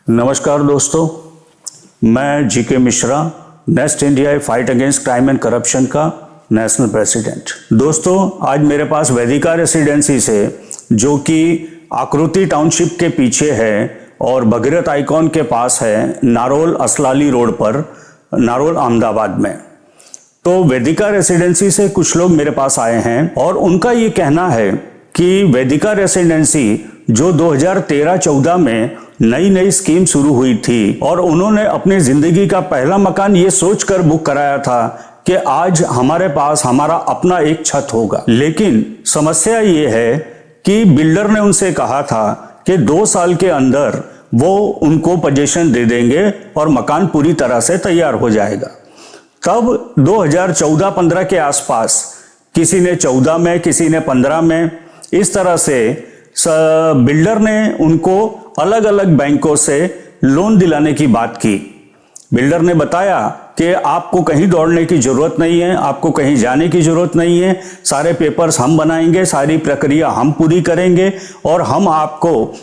नमस्कार दोस्तों, मैं GK Mishra, nest India fight against crime and corruption का नेशनल प्रेसिडेंट। दोस्तों, आज मेरे पास वैदिका रेसिडेंसी से, जो कि आकृति टाउनशिप के पीछे है और भगीरथ आइकॉन के पास है, नारोल असलाली रोड पर, नारोल अहमदाबाद में। तो वैदिका रेसिडेंसी से कुछ लोग मेरे पास आए हैं और उनका ये कहना है कि वैदिका रेसिडेंसी जो 2013-14 में नई नई स्कीम शुरू हुई थी और उन्होंने अपनी जिंदगी का पहला मकान ये सोचकर बुक कराया था कि आज हमारे पास हमारा अपना एक छत होगा। लेकिन समस्या ये है कि बिल्डर ने उनसे कहा था कि 2 साल के अंदर वो उनको पोजीशन दे देंगे और मकान पूरी तरह से तैयार हो जाएगा। तब 2014-15 के आसपास किसी ने 14 में, किसी ने 15 में, इस तरह से बिल्डर ने उनको अलग अलग बैंकों से लोन दिलाने की बात की। बिल्डर ने बताया कि आपको कहीं दौड़ने की जरूरत नहीं है, आपको कहीं जाने की जरूरत नहीं है, सारे पेपर्स हम बनाएंगे, सारी प्रक्रिया हम पूरी करेंगे और हम आपको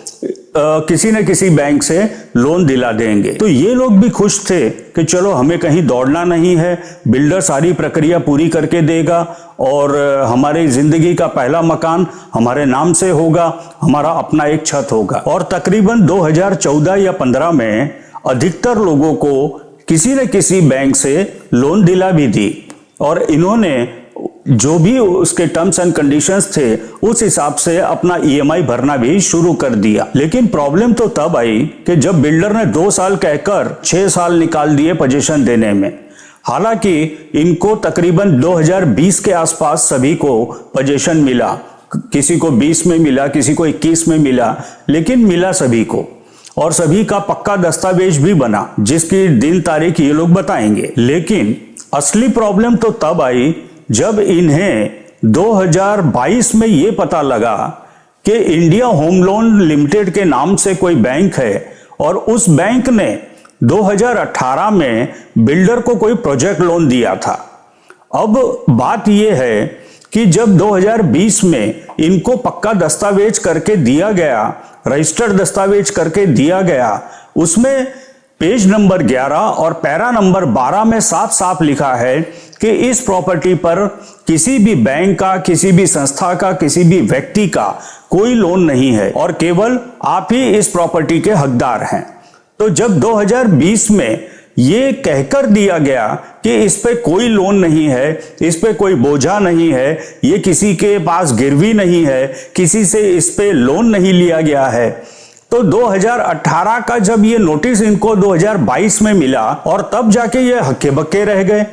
किसी न किसी बैंक से लोन दिला देंगे। तो ये लोग भी खुश थे कि चलो हमें कहीं दौड़ना नहीं है, बिल्डर सारी प्रक्रिया पूरी करके देगा और हमारी जिंदगी का पहला मकान हमारे नाम से होगा, हमारा अपना एक छत होगा। और तकरीबन 2014 या 15 में अधिकतर लोगों को किसी न किसी बैंक से लोन दिला भी दी और इन्होंने जो भी उसके टर्म्स एंड कंडीशंस थे उस हिसाब से अपना ईएमआई भरना भी शुरू कर दिया। लेकिन प्रॉब्लम तो तब आई कि जब बिल्डर ने 2 साल कहकर 6 साल निकाल दिए पोजीशन देने में। हालांकि इनको तकरीबन 2020 के आसपास सभी को पोजीशन मिला, किसी को 20 में मिला, किसी को 21 में मिला, लेकिन मिला सभी को और सभी का पक्का दस्तावेज भी बना जिसकी दिन तारीख ये लोग बताएंगे। लेकिन असली प्रॉब्लम तो तब आई जब इन्हें 2022 में ये पता लगा कि इंडिया होम लोन लिमिटेड के नाम से कोई बैंक है और उस बैंक ने 2018 में बिल्डर को कोई प्रोजेक्ट लोन दिया था। अब बात यह है कि जब 2020 में इनको पक्का दस्तावेज करके दिया गया, रजिस्टर्ड दस्तावेज करके दिया गया, उसमें पेज नंबर 11 और पैरा नंबर 12 में साफ साफ लिखा है कि इस प्रॉपर्टी पर किसी भी बैंक का, किसी भी संस्था का, किसी भी व्यक्ति का कोई लोन नहीं है और केवल आप ही इस प्रॉपर्टी के हकदार हैं। तो जब 2020 में ये कहकर दिया गया कि इस पे कोई लोन नहीं है, इस पे कोई बोझा नहीं है, ये किसी के पास गिरवी नहीं है, किसी से इस पे लोन नहीं लिया गया है, तो 2018 का जब ये नोटिस इनको 2022 में मिला और तब जाके ये हक्के बक्के रह गए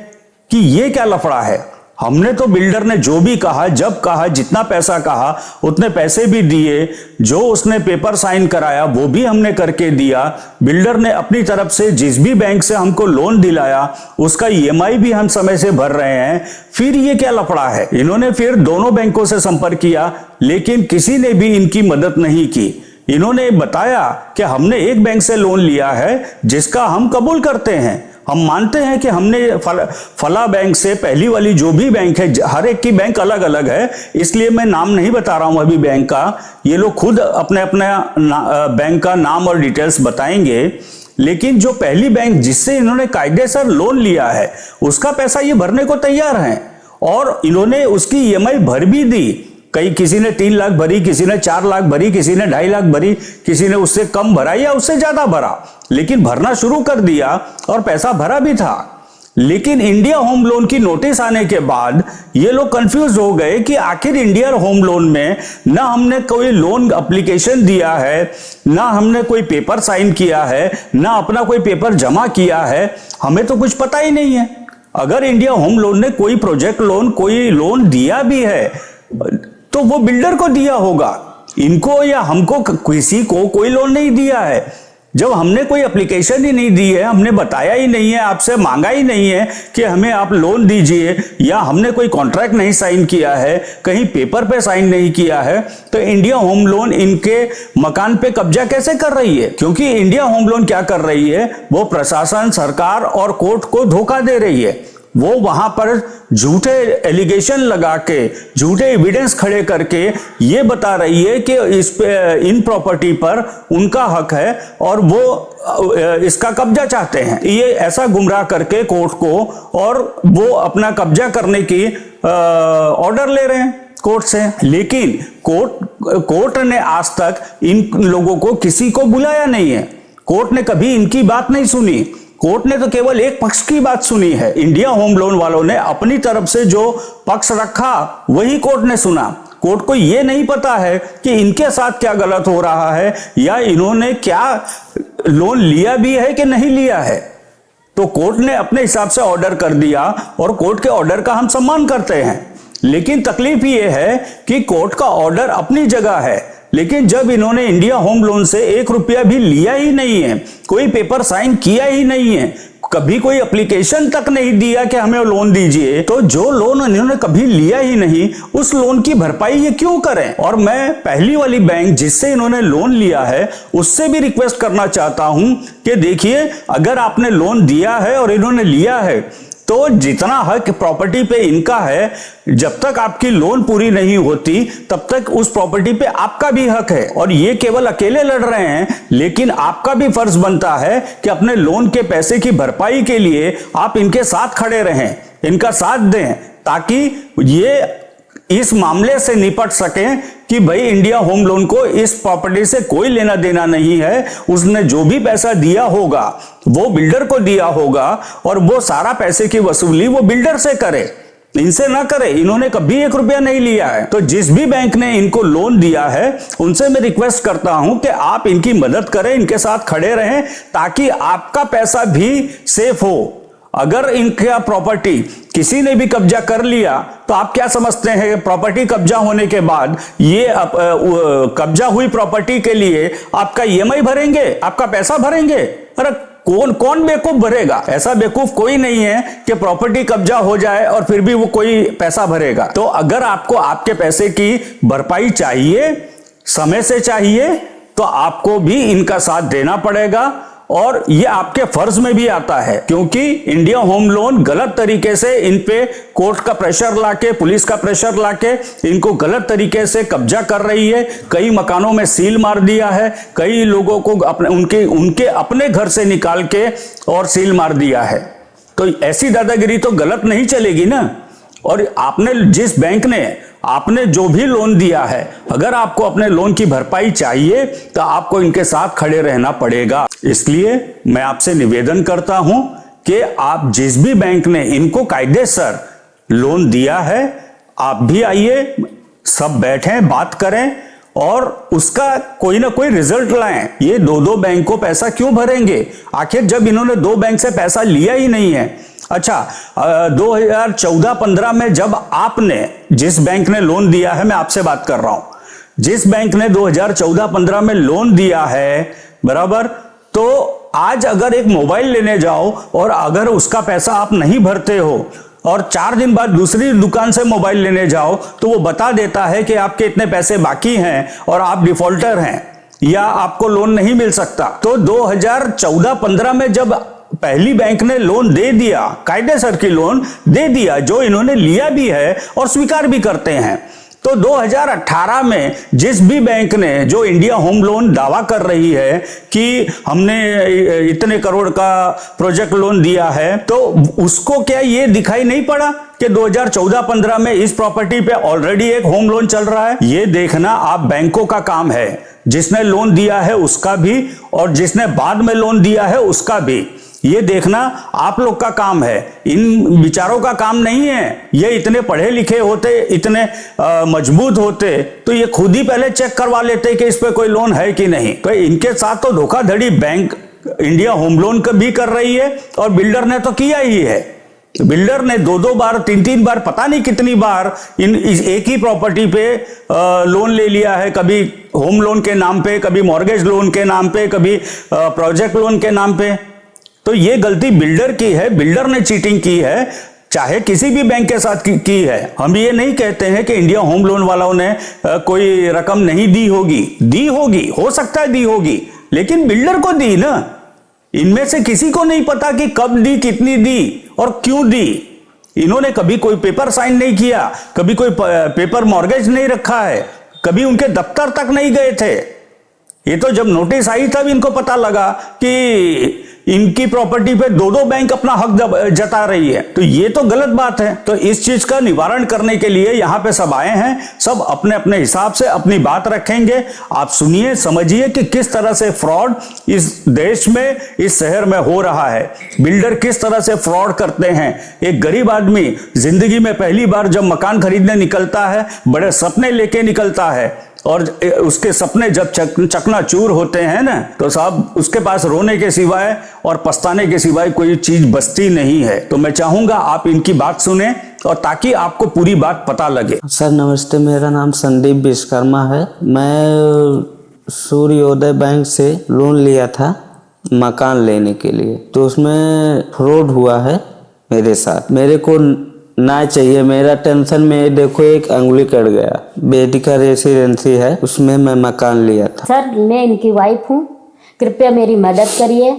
कि ये क्या लफड़ा है। हमने तो बिल्डर ने जो भी कहा, जब कहा, जितना पैसा कहा उतने पैसे भी दिए, जो उसने पेपर साइन कराया वो भी हमने करके दिया, बिल्डर ने अपनी तरफ से जिस भी बैंक से हमको लोन दिलाया उसका ईएमआई भी हम समय से भर रहे हैं, फिर ये क्या लफड़ा है। इन्होंने फिर दोनों बैंकों से संपर्क किया लेकिन किसी ने भी इनकी मदद नहीं की। इन्होंने बताया कि हमने एक बैंक से लोन लिया है जिसका हम कबूल करते हैं, हम मानते हैं कि हमने फला बैंक से, पहली वाली जो भी बैंक है, हर एक की बैंक अलग अलग है इसलिए मैं नाम नहीं बता रहा हूं अभी बैंक का, ये लोग खुद अपने अपने बैंक का नाम और डिटेल्स बताएंगे। लेकिन जो पहली बैंक जिससे इन्होंने कायदेसर लोन लिया है उसका पैसा ये भरने को तैयार हैं और इन्होंने उसकी ईएमआई भर भी दी। किसी ने 3 लाख भरी, किसी ने 4 लाख भरी, किसी ने 2.5 लाख भरी, किसी ने उससे कम भरा या उससे ज्यादा भरा, लेकिन भरना शुरू कर दिया और पैसा भरा भी था। लेकिन इंडिया होम लोन की नोटिस आने के बाद ये लोग कंफ्यूज हो गए कि आखिर इंडिया होम लोन में ना हमने कोई लोन एप्लीकेशन दिया है, ना हमने कोई पेपर साइन किया है, ना अपना कोई पेपर जमा किया है, हमें तो कुछ पता ही नहीं है। अगर इंडिया होम लोन ने कोई प्रोजेक्ट लोन, कोई लोन दिया भी है तो वो बिल्डर को दिया होगा, इनको या हमको किसी को कोई लोन नहीं दिया है। जब हमने कोई एप्लीकेशन ही नहीं दी है, हमने बताया ही नहीं है, आपसे मांगा ही नहीं है कि हमें आप लोन दीजिए, या हमने कोई कॉन्ट्रैक्ट नहीं साइन किया है, कहीं पेपर पे साइन नहीं किया है, तो इंडिया होम लोन इनके मकान पे कब्जा कैसे कर रही है। क्योंकि इंडिया होम लोन क्या कर रही है, वो प्रशासन, सरकार और कोर्ट को धोखा दे रही है। वो वहां पर झूठे एलिगेशन लगा के, झूठे एविडेंस खड़े करके ये बता रही है कि इस पे, इन प्रॉपर्टी पर उनका हक है और वो इसका कब्जा चाहते हैं। ये ऐसा गुमराह करके कोर्ट को, और वो अपना कब्जा करने की ऑर्डर ले रहे हैं कोर्ट से। लेकिन कोर्ट ने आज तक इन लोगों को किसी को बुलाया नहीं है। कोर्ट ने कभी इनकी बात नहीं सुनी। कोर्ट ने तो केवल एक पक्ष की बात सुनी है। इंडिया होम लोन वालों ने अपनी तरफ से जो पक्ष रखा वही कोर्ट ने सुना। कोर्ट को यह नहीं पता है कि इनके साथ क्या गलत हो रहा है या इन्होंने क्या लोन लिया भी है कि नहीं लिया है। तो कोर्ट ने अपने हिसाब से ऑर्डर कर दिया और कोर्ट के ऑर्डर का हम सम्मान करते हैं। लेकिन तकलीफ यह है कि कोर्ट का ऑर्डर अपनी जगह है, लेकिन जब इन्होंने इंडिया होम लोन से 1 रुपया भी लिया ही नहीं है, कोई पेपर साइन किया ही नहीं है, कभी कोई एप्लीकेशन तक नहीं दिया कि हमें लोन दीजिए, तो जो लोन इन्होंने कभी लिया ही नहीं उस लोन की भरपाई ये क्यों करें। और मैं पहली वाली बैंक जिससे इन्होंने लोन लिया है उससे भी रिक्वेस्ट करना चाहता हूं कि देखिए, अगर आपने लोन दिया है और इन्होंने लिया है तो जितना हक प्रॉपर्टी पे इनका है, जब तक आपकी लोन पूरी नहीं होती तब तक उस प्रॉपर्टी पे आपका भी हक है। और ये केवल अकेले लड़ रहे हैं, लेकिन आपका भी फर्ज बनता है कि अपने लोन के पैसे की भरपाई के लिए आप इनके साथ खड़े रहें, इनका साथ दें, ताकि ये इस मामले से निपट सकें कि भाई इंडिया होम लोन को इस प्रॉपर्टी से कोई लेना देना नहीं है। उसने जो भी पैसा दिया होगा वो बिल्डर को दिया होगा और वो सारा पैसे की वसूली वो बिल्डर से करे, इनसे ना करे। इन्होंने कभी 1 रुपया नहीं लिया है। तो जिस भी बैंक ने इनको लोन दिया है उनसे मैं रिक्वेस्ट करता हूं कि आप इनकी मदद करें, इनके साथ खड़े रहें, ताकि आपका पैसा भी सेफ हो। अगर इनका प्रॉपर्टी किसी ने भी कब्जा कर लिया तो आप क्या समझते हैं, प्रॉपर्टी कब्जा होने के बाद ये कब्जा हुई प्रॉपर्टी के लिए आपका ईएमआई भरेंगे, आपका पैसा भरेंगे? अरे कौन बेवकूफ भरेगा? ऐसा बेवकूफ कोई नहीं है कि प्रॉपर्टी कब्जा हो जाए और फिर भी वो कोई पैसा भरेगा। तो अगर आपको आपके पैसे की भरपाई चाहिए, समय से चाहिए, तो आपको भी इनका साथ देना पड़ेगा। और ये आपके फर्ज में भी आता है, क्योंकि इंडिया होम लोन गलत तरीके से इन पे कोर्ट का प्रेशर लाके, पुलिस का प्रेशर लाके इनको गलत तरीके से कब्जा कर रही है। कई मकानों में सील मार दिया है, कई लोगों को उनके अपने घर से निकाल के और सील मार दिया है। तो ऐसी दादागिरी तो गलत नहीं चलेगी ना। और आपने जिस बैंक ने आपने जो भी लोन दिया है, अगर आपको अपने लोन की भरपाई चाहिए तो आपको इनके साथ खड़े रहना पड़ेगा। इसलिए मैं आपसे निवेदन करता हूं कि आप जिस भी बैंक ने इनको कायदेसर लोन दिया है, आप भी आइए, सब बैठें, बात करें और उसका कोई ना कोई रिजल्ट लाएं। ये 2 बैंक को पैसा क्यों भरेंगे आखिर, जब इन्होंने 2 बैंक से पैसा लिया ही नहीं है। अच्छा, 2014-15 में जब आपने, जिस बैंक ने लोन दिया है, मैं आपसे बात कर रहा हूं, जिस बैंक ने 2014-15 में लोन दिया है, बराबर, तो आज अगर एक मोबाइल लेने जाओ और अगर उसका पैसा आप नहीं भरते हो और 4 दिन बाद दूसरी दुकान से मोबाइल लेने जाओ तो वो बता देता है कि आपके इतने पैसे बाकी हैं और आप डिफॉल्टर हैं या आपको लोन नहीं मिल सकता। तो 2014-15 में जब पहली बैंक ने लोन दे दिया, कायदेसर की लोन दे दिया, जो इन्होंने लिया भी है और स्वीकार भी करते हैं, तो 2018 में जिस भी बैंक ने, जो इंडिया होम लोन दावा कर रही है कि हमने इतने करोड़ का प्रोजेक्ट लोन दिया है, तो उसको क्या ये दिखाई नहीं पड़ा कि 2014-15 में इस प्रॉपर्टी पे ऑलरेडी एक होम लोन चल रहा है? ये देखना आप बैंकों का काम है, जिसने लोन दिया है उसका भी और जिसने बाद में लोन दिया है उसका भी। ये देखना आप लोग का काम है, इन विचारों का काम नहीं है। ये इतने पढ़े लिखे होते, इतने मजबूत होते तो ये खुद ही पहले चेक करवा लेते कि इस पे कोई लोन है कि नहीं। तो इनके साथ तो धोखाधड़ी बैंक इंडिया होम लोन का भी कर रही है और बिल्डर ने तो किया ही है। बिल्डर ने 2-2 बार, 3-3 बार, पता नहीं कितनी बार एक ही प्रॉपर्टी पे लोन ले लिया है, कभी होम लोन के नाम पे, कभी मॉर्गेज लोन के नाम पे, कभी प्रोजेक्ट लोन के नाम पे। तो ये गलती बिल्डर की है, बिल्डर ने चीटिंग की है, चाहे किसी भी बैंक के साथ की है। हम ये नहीं कहते हैं कि इंडिया होम लोन वालों ने कोई रकम नहीं दी होगी, हो सकता है दी होगी, लेकिन बिल्डर को दी ना। इनमें से किसी को नहीं पता कि कब दी, कितनी दी और क्यों दी। इन्होंने कभी कोई पेपर साइन नहीं किया, कभी कोई पेपर मॉर्गेज नहीं रखा है, कभी उनके दफ्तर तक नहीं गए थे। ये तो जब नोटिस आई तब इनको पता लगा कि इनकी प्रॉपर्टी पे दो दो बैंक अपना हक जता रही है। तो ये तो गलत बात है। तो इस चीज का निवारण करने के लिए यहाँ पे सब आए हैं, सब अपने अपने हिसाब से अपनी बात रखेंगे। आप सुनिए, समझिए कि किस तरह से फ्रॉड इस देश में, इस शहर में हो रहा है। बिल्डर किस तरह से फ्रॉड करते हैं। एक गरीब आदमी जिंदगी में पहली बार जब मकान खरीदने निकलता है, बड़े सपने लेके निकलता है, और उसके सपने जब चकनाचूर होते हैं ना, तो साहब उसके पास रोने के सिवाय और पछताने के सिवाय कोई चीज बचती नहीं है। तो मैं चाहूंगा आप इनकी बात सुने और ताकि आपको पूरी बात पता लगे। सर नमस्ते, मेरा नाम संदीप विश्वकर्मा है। मैं सूर्योदय बैंक से लोन लिया था मकान लेने के लिए, तो उसमें फ्रॉड हुआ है मेरे साथ। मेरे को ना चाहिए, मेरा टेंशन में देखो एक अंगुली कट गया। बेटी का रेसिडेंसी है, उसमें मैं मकान लिया था। सर मैं इनकी वाइफ हूँ, कृपया मेरी मदद करिए।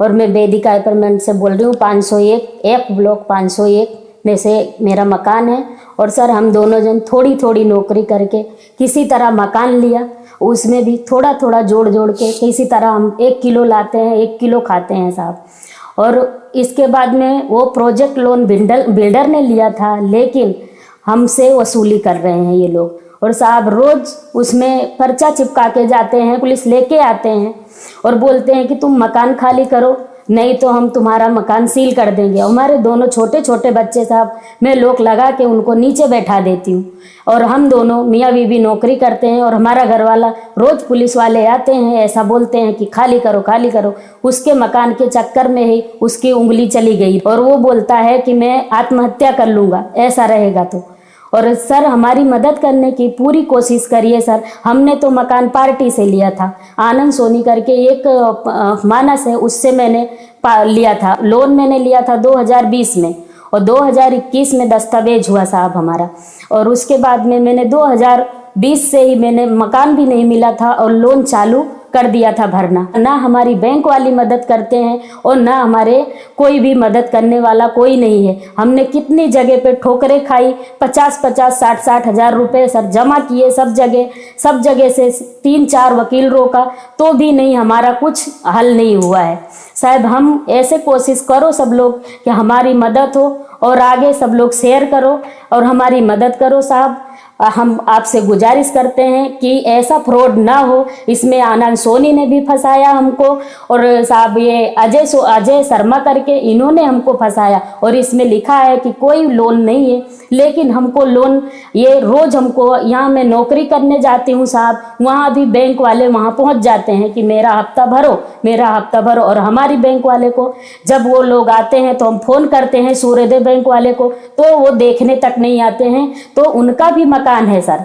और मैं वेदिका अपार्टमेंट से बोल रही हूँ, 501 ब्लॉक 501 में से मेरा मकान है। और सर हम दोनों जन थोड़ी थोड़ी नौकरी करके किसी तरह मकान लिया, उसमें भी थोड़ा थोड़ा जोड़ जोड़ के किसी तरह हम 1 किलो लाते हैं, 1 किलो खाते हैं साहब। और इसके बाद में वो प्रोजेक्ट लोन बिल्डर ने लिया था, लेकिन हमसे वसूली कर रहे हैं ये लोग। और साहब रोज़ उसमें पर्चा चिपका के जाते हैं, पुलिस लेके आते हैं और बोलते हैं कि तुम मकान खाली करो, नहीं तो हम तुम्हारा मकान सील कर देंगे। हमारे दोनों छोटे छोटे बच्चे साहब, मैं लोग लगा के उनको नीचे बैठा देती हूँ। और हम दोनों मियाँ बीवी नौकरी करते हैं, और हमारा घरवाला रोज़ पुलिस वाले आते हैं, ऐसा बोलते हैं कि खाली करो खाली करो। उसके मकान के चक्कर में ही उसकी उंगली चली गई, और वो बोलता है कि मैं आत्महत्या कर लूँगा ऐसा रहेगा तो। और सर हमारी मदद करने की पूरी कोशिश करिए सर। हमने तो मकान पार्टी से लिया था, आनंद सोनी करके एक मानस है, उससे मैंने लिया था लोन। मैंने लिया था 2020 में, और 2021 में दस्तावेज हुआ साहब हमारा। और उसके बाद में मैंने 2020 से ही मैंने मकान भी नहीं मिला था और लोन चालू कर दिया था भरना। ना हमारी बैंक वाली मदद करते हैं और ना हमारे कोई भी मदद करने वाला कोई नहीं है। हमने कितनी जगह पे ठोकरें खाई, 50-50, 60-60 हज़ार रुपये सर जमा किए सब जगह से 3-4 वकील रोका, तो भी नहीं, हमारा कुछ हल नहीं हुआ है साहब। हम ऐसे कोशिश करो सब लोग कि हमारी मदद हो, और आगे सब लोग शेयर करो और हमारी मदद करो साहब। हम आपसे गुजारिश करते हैं कि ऐसा फ्रॉड ना हो। इसमें आनंद सोनी ने भी फंसाया हमको, और साहब ये अजय शर्मा करके इन्होंने हमको फंसाया। और इसमें लिखा है कि कोई लोन नहीं है, लेकिन हमको लोन, ये रोज़ हमको, यहाँ मैं नौकरी करने जाती हूँ साहब, वहाँ भी बैंक वाले वहाँ पहुँच जाते हैं कि मेरा हफ्ता भरो, मेरा हफ्ता भरो। और हमारी बैंक वाले को जब वो लोग आते हैं तो हम फ़ोन करते हैं सूर्योदय बैंक वाले को, तो वो देखने तक नहीं आते हैं। तो उनका भी मकान है सर,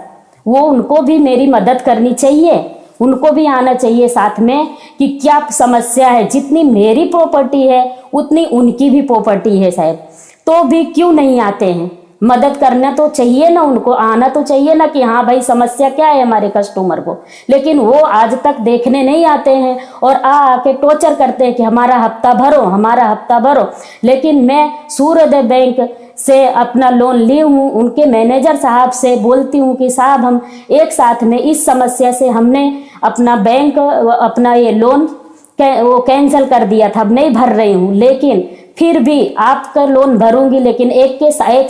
वो उनको भी मेरी मदद करनी चाहिए, उनको भी आना चाहिए साथ में कि क्या समस्या है। जितनी मेरी प्रॉपर्टी है उतनी उनकी भी प्रॉपर्टी है साहब, तो भी क्यों नहीं आते हैं? मदद करना तो चाहिए ना, उनको आना तो चाहिए ना कि हाँ भाई समस्या क्या है हमारे कस्टमर को। लेकिन वो आज तक देखने नहीं आते हैं और आके टॉर्चर करते हैं कि हमारा हफ्ता भरो, हमारा हफ्ता भरो। लेकिन मैं सूर्योदय बैंक से अपना लोन ली हूँ, उनके मैनेजर साहब से बोलती हूँ कि साहब हम एक साथ में इस समस्या से हमने अपना बैंक, अपना ये लोन वो कैंसिल कर दिया था, अब नहीं भर रही हूँ। लेकिन फिर भी आपका लोन भरूंगी, लेकिन एक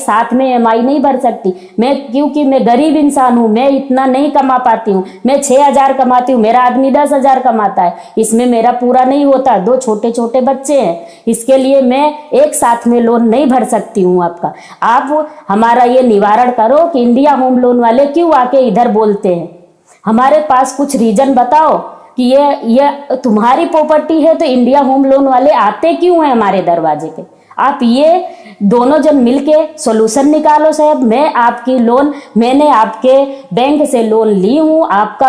साथ में EMI नहीं भर सकती मैं, क्योंकि मैं गरीब इंसान हूँ, मैं इतना नहीं कमा पाती हूँ। मैं 6,000 कमाती हूँ, मेरा आदमी 10,000 कमाता है, इसमें मेरा पूरा नहीं होता। 2 छोटे छोटे बच्चे हैं, इसके लिए मैं एक साथ में लोन नहीं भर सकती हूँ आपका। आप हमारा ये निवारण करो कि इंडिया होम लोन वाले क्यों आके इधर बोलते हैं। हमारे पास कुछ रीजन बताओ कि ये तुम्हारी प्रॉपर्टी है तो इंडिया होम लोन वाले आते क्यों हैं हमारे दरवाजे पे। आप ये दोनों जन मिलके सॉल्यूशन निकालो साहब। मैंने आपके बैंक से लोन ली हूँ, आपका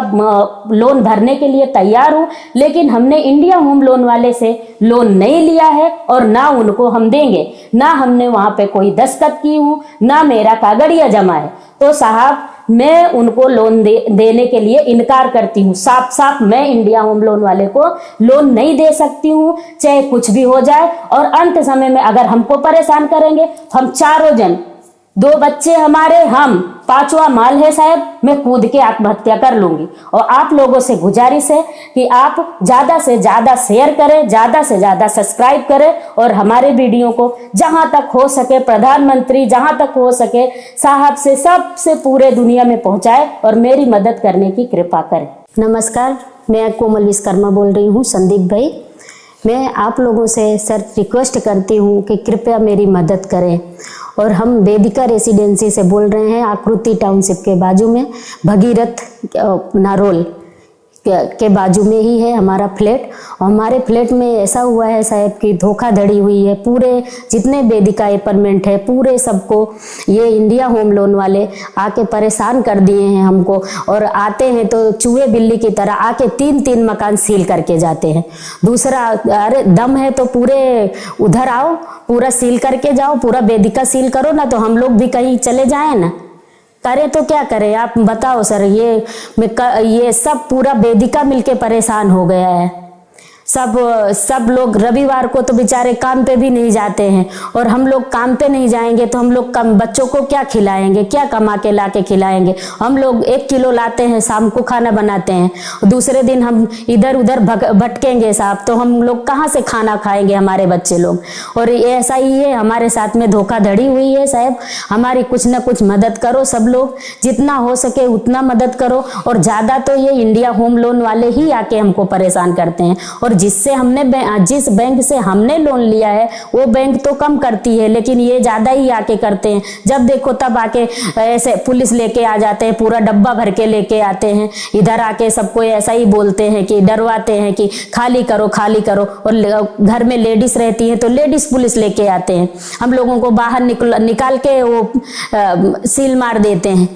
लोन भरने के लिए तैयार हूँ, लेकिन हमने इंडिया होम लोन वाले से लोन नहीं लिया है और ना उनको हम देंगे, ना हमने वहाँ पे कोई दस्तखत की हूँ, ना मेरा कागड़िया जमा है। तो साहब मैं उनको लोन देने के लिए इनकार करती हूँ। साफ साफ मैं इंडिया होम लोन वाले को लोन नहीं दे सकती हूँ, चाहे कुछ भी हो जाए। और अंत समय में अगर हमको परेशान करेंगे तो हम चारों जन, 2 बच्चे हमारे, हम 5वां माल है साहब, मैं कूद के आत्महत्या कर लूंगी। और आप लोगों से गुजारिश है कि आप ज्यादा से ज्यादा शेयर करें, ज्यादा से ज्यादा सब्सक्राइब करें और हमारे वीडियो को जहां तक हो सके प्रधानमंत्री, जहां तक हो सके साहब से, सबसे पूरे दुनिया में पहुंचाए और मेरी मदद करने की कृपा करें। नमस्कार, मैं कोमल विश्वकर्मा बोल रही हूँ। संदीप भाई, मैं आप लोगों से सर रिक्वेस्ट करती हूँ कि कृपया मेरी मदद करें। और हम वेदिका रेसिडेंसी से बोल रहे हैं, आकृति टाउनशिप के बाजू में, भगीरथ नारोल के बाजू में ही है हमारा फ्लैट। और हमारे फ्लैट में ऐसा हुआ है साहब कि धोखाधड़ी हुई है। पूरे जितने वेदिका अपार्टमेंट है पूरे सबको ये इंडिया होम लोन वाले आके परेशान कर दिए हैं हमको। और आते हैं तो चूहे बिल्ली की तरह आके 3-3 मकान सील करके जाते हैं। दूसरा, अरे दम है तो पूरे उधर आओ, पूरा सील करके जाओ, पूरा वेदिका सील करो ना, तो हम लोग भी कहीं चले जाएं ना। करें तो क्या करें आप बताओ सर। ये सब पूरा वेदिका मिलके परेशान हो गया है। सब लोग रविवार को तो बेचारे काम पे भी नहीं जाते हैं। और हम लोग काम पे नहीं जाएंगे तो हम लोग बच्चों को क्या खिलाएंगे, क्या कमा के ला के खिलाएंगे। हम लोग 1 किलो लाते हैं, शाम को खाना बनाते हैं, दूसरे दिन हम इधर उधर भटकेंगे साहब, तो हम लोग कहाँ से खाना खाएंगे हमारे बच्चे लोग। और ऐसा ही है, हमारे साथ में धोखाधड़ी हुई है साहब। हमारी कुछ ना कुछ मदद करो, सब लोग जितना हो सके उतना मदद करो। और ज्यादा तो ये इंडिया होम लोन वाले ही आके हमको परेशान करते हैं। और जिस बैंक से हमने लोन लिया है वो बैंक तो कम करती है, लेकिन ये ज्यादा ही आके करते हैं। जब देखो तब आके ऐसे पुलिस लेके आ जाते हैं, पूरा डब्बा भर के लेके आते हैं। इधर आके सबको ऐसा ही बोलते हैं कि डरवाते हैं कि खाली करो खाली करो। और घर में लेडीज रहती है तो लेडीज पुलिस लेके आते हैं, हम लोगों को बाहर निकाल के वो सील मार देते हैं।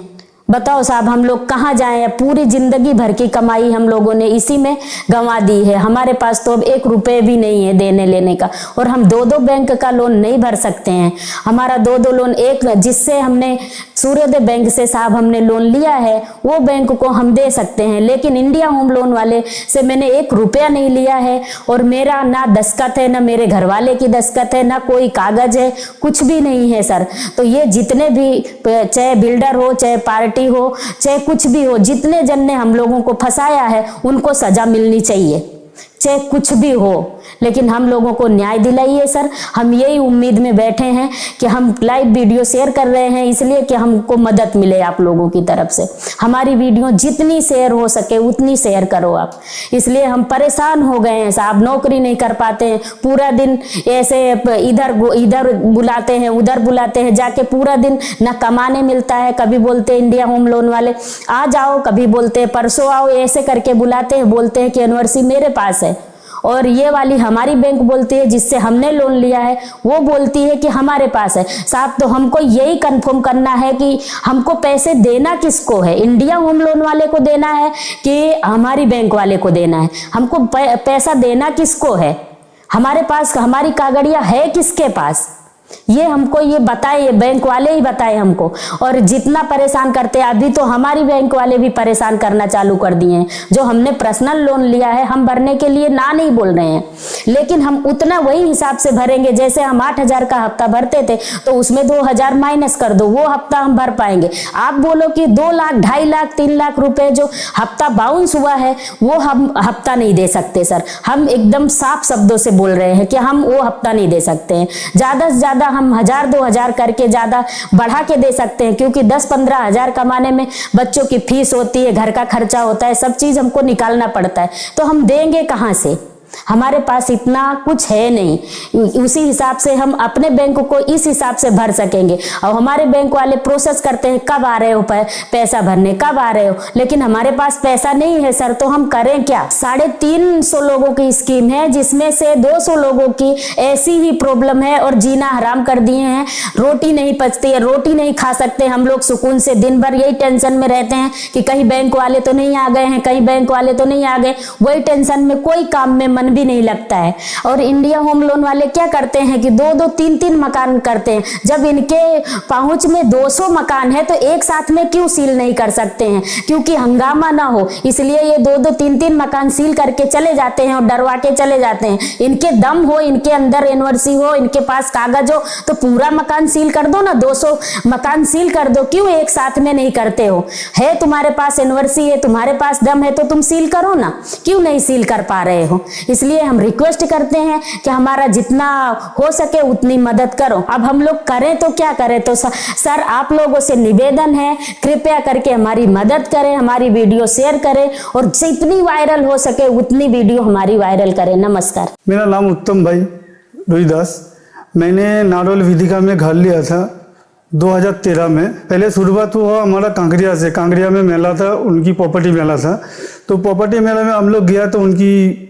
बताओ साहब, हम लोग कहाँ जाएं। पूरी जिंदगी भर की कमाई हम लोगों ने इसी में गंवा दी है। हमारे पास तो अब 1 रुपए भी नहीं है देने लेने का। और हम 2-2 बैंक का लोन नहीं भर सकते हैं। हमारा 2-2 लोन, एक जिससे हमने सूर्योदय बैंक से साहब हमने लोन लिया है वो बैंक को हम दे सकते हैं, लेकिन इंडिया होम लोन वाले से मैंने 1 रुपया नहीं लिया है। और मेरा ना दस्तखत है, ना मेरे घर वाले की दस्तखत है, ना कोई कागज है, कुछ भी नहीं है सर। तो ये जितने भी, चाहे बिल्डर हो, चाहे पार्टी हो, चाहे कुछ भी हो, जितने जन ने हम लोगों को फंसाया है उनको सजा मिलनी चाहिए, चाहे कुछ भी हो। लेकिन हम लोगों को न्याय दिलाइए सर। हम यही उम्मीद में बैठे हैं कि हम लाइव वीडियो शेयर कर रहे हैं इसलिए कि हमको मदद मिले आप लोगों की तरफ से। हमारी वीडियो जितनी शेयर हो सके उतनी शेयर करो आप। इसलिए हम परेशान हो गए हैं साहब, नौकरी नहीं कर पाते हैं, पूरा दिन ऐसे इधर बुलाते हैं उधर बुलाते हैं, जाके पूरा दिन ना कमाने मिलता है। कभी बोलते हैं इंडिया होम लोन वाले आ जाओ, कभी बोलते हैं परसों आओ, ऐसे करके बुलाते हैं। बोलते हैं कि एनवर्सी मेरे पास है, और ये वाली हमारी बैंक बोलती है जिससे हमने लोन लिया है वो बोलती है कि हमारे पास है। साहब, तो हमको यही कंफर्म करना है कि हमको पैसे देना किसको है, इंडिया होम लोन वाले को देना है कि हमारी बैंक वाले को देना है। हमको पैसा देना किसको है, हमारे पास हमारी कागड़िया है किसके पास, ये हमको ये बताए, ये बैंक वाले ही बताए हमको। और जितना परेशान करते हैं, अभी तो हमारी बैंक वाले भी परेशान करना चालू कर दिए हैं। जो हमने पर्सनल लोन लिया है हम भरने के लिए ना नहीं बोल रहे हैं, लेकिन हम उतना वही हिसाब से भरेंगे। जैसे हम 8,000 का हफ्ता भरते थे तो उसमें 2,000 माइनस कर दो, वो हफ्ता हम भर पाएंगे। आप बोलो कि 2 लाख 2.5 लाख 3 लाख रुपए जो हफ्ता बाउंस हुआ है वो हम हफ्ता नहीं दे सकते सर। हम एकदम साफ शब्दों से बोल रहे हैं कि हम वो हफ्ता नहीं दे सकते हैं। ज्यादा से ज्यादा हम 1,000-2,000 करके ज्यादा बढ़ा के दे सकते हैं, क्योंकि 10-15 हजार कमाने में बच्चों की फीस होती है, घर का खर्चा होता है, सब चीज हमको निकालना पड़ता है। तो हम देंगे कहाँ से, हमारे पास इतना कुछ है नहीं। उसी हिसाब से हम अपने बैंक को इस हिसाब से भर सकेंगे। और हमारे बैंक वाले प्रोसेस करते हैं कब आ रहे हो पैसा भरने, कब आ रहे हो, लेकिन हमारे पास पैसा नहीं है सर। तो हम करें क्या। 350 लोगों की स्कीम है जिसमें से 200 लोगों की ऐसी ही प्रॉब्लम है और जीना हराम कर दिए हैं। रोटी नहीं पचती है, रोटी नहीं खा सकते हम लोग सुकून से। दिन भर यही टेंशन में रहते हैं कि कहीं बैंक वाले तो नहीं आ गए हैं, कहीं बैंक वाले तो नहीं आ गए। वही टेंशन में कोई काम में मन भी नहीं लगता है। और इंडिया होम लोन वाले क्या करते हैं कि 2-2, 3-3 मकान करते हैं। जब इनके पहुंच में 200 मकान है तो एक साथ में क्यों सील नहीं कर सकते हैं? क्योंकि हंगामा ना हो इसलिए ये 2-2, 3-3 मकान सील करके चले जाते हैं और डरवा के चले जाते हैं। इनके दम हो, इनके अंदर एनओसी हो, इनके पास कागज हो तो पूरा मकान सील कर दो ना, 200 मकान सील कर दो। क्यों एक साथ में नहीं करते हो? है तुम्हारे पास एनओसी है, तुम्हारे पास दम है तो तुम सील करो ना, क्यों नहीं सील कर पा रहे हो? इसलिए हम रिक्वेस्ट करते हैं कि हमारा जितना हो सके उतनी मदद करो। अब हम लोग करें तो क्या करें? तो सर आप लोगों से निवेदन है, कृपया करके हमारी मदद करें, हमारी वीडियो शेयर करें और जितनी वायरल हो सके उतनी वीडियो हमारी वायरल करें। नमस्कार। मेरा नाम उत्तम भाई रोहिदास। मैंने नारोल विधिका में घर लिया था 2013 में। पहले शुरुआत हुआ हमारा कांकरिया से। कांकरिया में मेला था, उनकी प्रॉपर्टी मेला था। तो प्रॉपर्टी मेला में हम लोग गया तो उनकी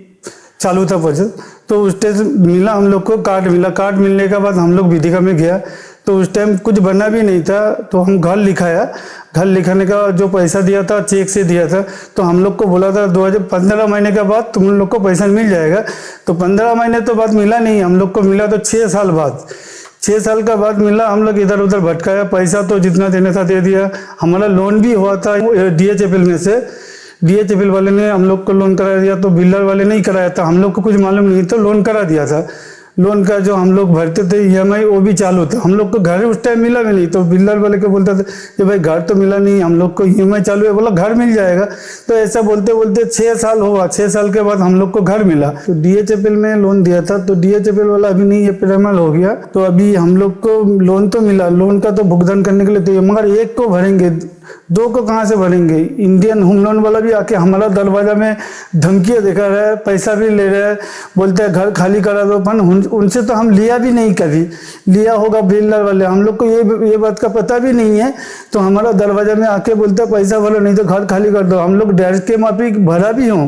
चालू था प्रोजेक्ट, तो उस टाइम मिला हम लोग को कार्ड मिला। कार्ड मिलने के बाद हम लोग विधिका में गया तो उस टाइम कुछ बना भी नहीं था, तो हम घर लिखाया। घर लिखाने का जो पैसा दिया था चेक से दिया था, तो हम लोग को बोला था 15 महीने के बाद तुम लोग को पैसा मिल जाएगा। तो 15 महीने तो बाद मिला नहीं, हम लोग को मिला तो 6 साल बाद। 6 साल का बाद मिला। हम लोग इधर उधर भटकाया, पैसा तो जितना देने था दे दिया। हमारा लोन भी हुआ था DHFL में से। DHFL वाले ने हम लोग को लोन करा दिया, तो बिल्डर वाले नहीं कराया था। हम लोग को कुछ मालूम नहीं था, लोन करा दिया था। लोन का जो हम लोग भरते थे EMI वो भी चालू था। हम लोग को घर उस टाइम मिला भी नहीं, तो बिल्डर वाले को बोलता था कि भाई घर तो मिला नहीं, हम लोग को EMI चालू है। बोला घर मिल जाएगा। तो ऐसा बोलते बोलते 6 साल हुआ। 6 साल के बाद हम लोग को घर मिला। तो DHFL में लोन दिया था, तो DHFL वाला अभी नहीं, ये पेरामल हो गया। तो अभी हम लोग को लोन तो मिला, लोन का तो भुगतान करने के लिए तो मगर एक को भरेंगे, 2 को कहाँ से भरेंगे? इंडियन होम लोन वाला भी आके हमारा दरवाजा में धमकियाँ दिखा रहा है, पैसा भी ले रहा है, बोलते हैं घर खाली करा दो। पर उनसे तो हम लिया भी नहीं, कभी लिया होगा बिल्डर वाले, हम लोग को ये बात का पता भी नहीं है। तो हमारा दरवाजा में आके बोलते हैं पैसा भरो नहीं तो घर खाली कर दो। हम लोग डायरेक्ट के माफी भरा भी हों,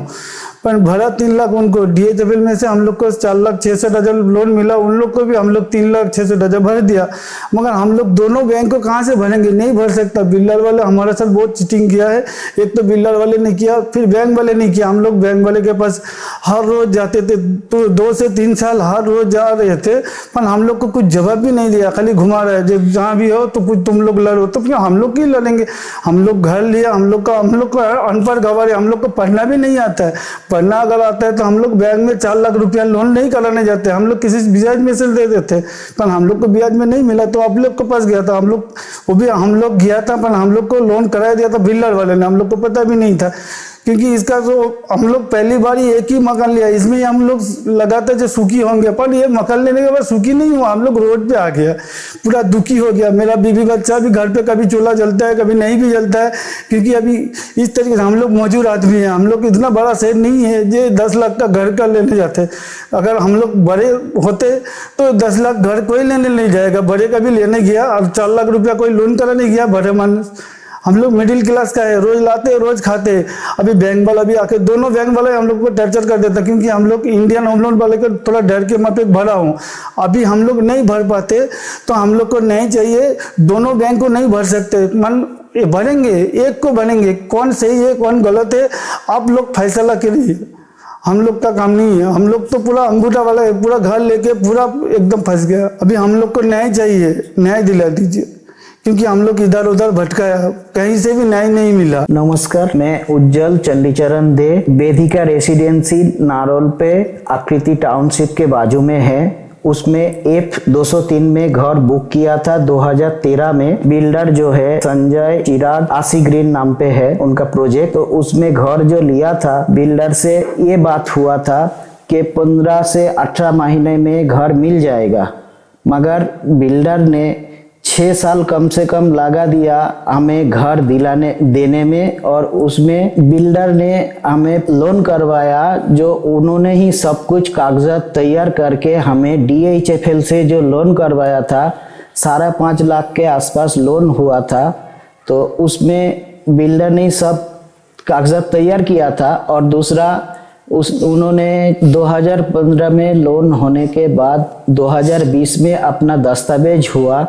पर भरा 3 लाख उनको। DHFL में से हम लोग को 4,66,000 लोन मिला, उन लोग को भी हम लोग 3,66,000 भर दिया। मगर हम लोग दोनों बैंक को कहाँ से भरेंगे? नहीं भर सकता। बिल्डर वाले हमारे साथ बहुत चीटिंग किया है। एक तो बिल्डर वाले ने किया, फिर बैंक वाले ने किया। हम लोग बैंक वाले के पास हर रोज जाते थे, तो 2 से 3 साल हर रोज जा रहे थे, पर हम लोग को कुछ जवाब भी नहीं दिया। खाली घुमा रहे, जब जहाँ भी हो तो कुछ तुम लोग लड़ो। तो क्यों हम लोग क्यों लड़ेंगे? हम लोग घर लिया, हम लोग को अनपढ़ गवार है, हम लोग को पढ़ना भी नहीं आता है। पढ़ना अगर आता है तो हम लोग बैंक में 4 लाख रुपया लोन नहीं कराने जाते, हम लोग किसी ब्याज में से दे देते, पर हम लोग को ब्याज में नहीं मिला। तो आप लोग के पास गया था, हम लोग गया था, पर हम लोग को लोन करा दिया था बिल्डर वाले ने। हम लोग को पता भी नहीं था, क्योंकि इसका जो हम लोग पहली बार ही एक ही मकान लिया, इसमें हम लोग लगाते जो सुखी होंगे, पर ये मकान लेने के बाद सुखी नहीं हुआ। हम लोग रोड पे आ गया, पूरा दुखी हो गया। मेरा बीवी बच्चा भी घर पे कभी चूल्हा जलता है, कभी नहीं भी जलता है, क्योंकि अभी इस तरीके से हम लोग मजदूर आदमी हैं। हम लोग इतना बड़ा शहर नहीं है जो 10 लाख का घर का लेने जाते। अगर हम लोग बड़े होते तो 10 लाख घर कोई लेने नहीं जाएगा। बड़े का भी लेने गया और 4 लाख रुपया कोई लोन कराने गया बड़े मान। हम लोग मिडिल क्लास का है, रोज लाते रोज खाते। अभी बैंक वाला भी आके, दोनों बैंक वाले हम लोग को टर्चर कर देता, क्योंकि हम लोग इंडियन होम लोन वाले को थोड़ा डर के मैं भरा हूँ। अभी हम लोग नहीं भर पाते, तो हम लोग को नहीं चाहिए, दोनों बैंक को नहीं भर सकते। ये भरेंगे, एक को भरेंगे, कौन सही है कौन गलत है आप लोग फैसला करिए। हम लोग का काम नहीं है। हम लोग तो पूरा अंगूठा वाला है, पूरा घर लेके पूरा एकदम फंस गया। अभी हम लोग को न्याय चाहिए, न्याय दिला दीजिए, क्योंकि हम लोग इधर उधर भटकाया, कहीं से भी न्याय नहीं मिला। नमस्कार, मैं उज्जवल चंडीचरण दे, वेदिका रेसिडेंसी नारोल पे आकृति टाउनशिप के बाजू में है। उसमें F203 में घर बुक किया था 2013 में। बिल्डर जो है संजय चिराग आशी ग्रीन नाम पे है उनका प्रोजेक्ट। तो उसमें घर जो लिया था, बिल्डर से ये बात हुआ था कि 15 से 18 महीने में घर मिल जाएगा, मगर बिल्डर ने 6 साल कम से कम लगा दिया हमें घर देने में। और उसमें बिल्डर ने हमें लोन करवाया, जो उन्होंने ही सब कुछ कागजात तैयार करके हमें DHFL से जो लोन करवाया था 5.5 लाख के आसपास लोन हुआ था। तो उसमें बिल्डर ने सब कागजात तैयार किया था। और दूसरा उन्होंने 2015 में लोन होने के बाद 2020 में अपना दस्तावेज हुआ।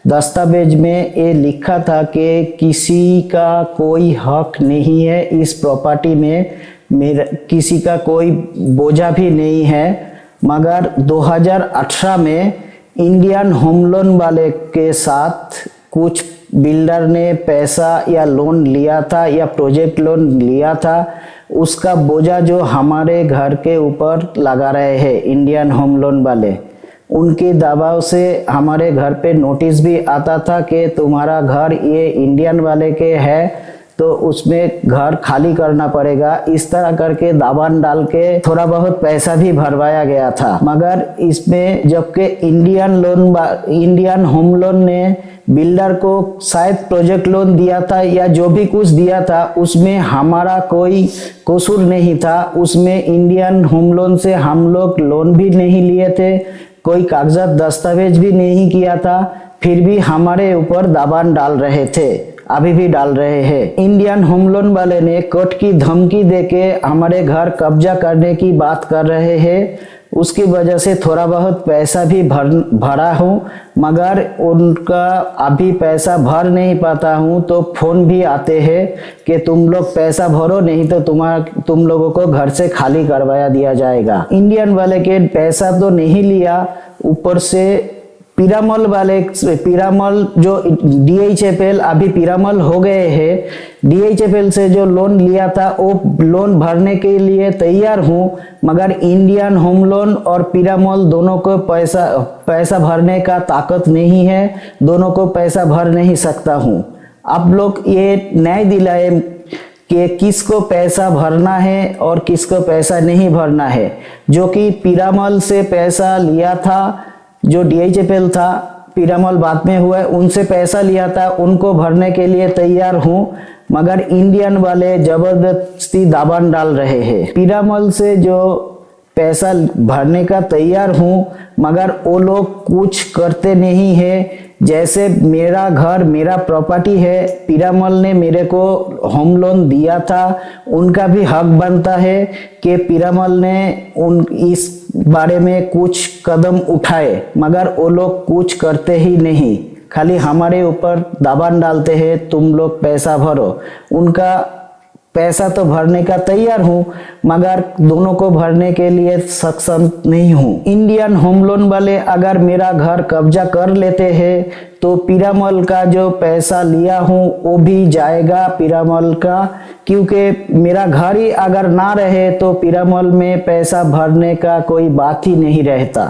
दस्तावेज में ये लिखा था कि किसी का कोई हक नहीं है इस प्रॉपर्टी में, मेरा किसी का कोई बोझा भी नहीं है। मगर 2018 में इंडियन होम लोन वाले के साथ कुछ बिल्डर ने पैसा या लोन लिया था या प्रोजेक्ट लोन लिया था, उसका बोझा जो हमारे घर के ऊपर लगा रहे हैं इंडियन होम लोन वाले। उनके दबाव से हमारे घर पे नोटिस भी आता था कि तुम्हारा घर ये इंडियन वाले के है तो उसमें घर खाली करना पड़ेगा। इस तरह करके दबान डाल के थोड़ा बहुत पैसा भी भरवाया गया था। मगर इसमें जबकि इंडियन होम लोन ने बिल्डर को शायद प्रोजेक्ट लोन दिया था या जो भी कुछ दिया था, उसमें हमारा कोई कसूर नहीं था। उसमें इंडियन होम लोन से हम लोग लोन भी नहीं लिए थे, कोई कागजात दस्तावेज भी नहीं किया था, फिर भी हमारे ऊपर दबान डाल रहे थे, अभी भी डाल रहे हैं। इंडियन होम लोन वाले ने कोर्ट की धमकी देके हमारे घर कब्जा करने की बात कर रहे हैं। उसकी वजह से थोड़ा बहुत पैसा भी भरा हूँ, मगर उनका अभी पैसा भर नहीं पाता हूँ तो फोन भी आते हैं कि तुम लोग पैसा भरो, नहीं तो तुम लोगों को घर से खाली करवाया दिया जाएगा। इंडियन वाले के पैसा तो नहीं लिया, ऊपर से पीरामल जो DHFL अभी पीरामल हो गए हैं, DHFL से जो लोन लिया था वो लोन भरने के लिए तैयार हूँ, मगर इंडियन होम लोन और पीरामल दोनों को पैसा भरने का ताकत नहीं है, दोनों को पैसा भर नहीं सकता हूँ। आप लोग ये न्याय दिलाए कि किसको पैसा भरना है और किसको पैसा नहीं भरना है। जो कि पीरामल से पैसा लिया था, जो DHFL था, पीरामल बाद में हुआ, उनसे पैसा लिया था, उनको भरने के लिए तैयार हूँ, मगर इंडियन वाले जबरदस्ती दबान डाल रहे हैं। पीरामल से जो पैसा भरने का तैयार हूँ, मगर वो लोग कुछ करते नहीं है। जैसे मेरा घर मेरा प्रॉपर्टी है, पीरामल ने मेरे को होम लोन दिया था, उनका भी हक बनता है कि पीरामल ने इस बारे में कुछ कदम उठाए, मगर वो लोग कुछ करते ही नहीं, खाली हमारे ऊपर दबान डालते हैं तुम लोग पैसा भरो। उनका पैसा तो भरने का तैयार हूँ, मगर दोनों को भरने के लिए सक्षम नहीं हूँ। इंडियन होम लोन वाले अगर मेरा घर कब्जा कर लेते हैं तो पीरामल का जो पैसा लिया हूँ वो भी जाएगा पीरामल का, क्योंकि मेरा घर ही अगर ना रहे तो पीरामल में पैसा भरने का कोई बात ही नहीं रहता।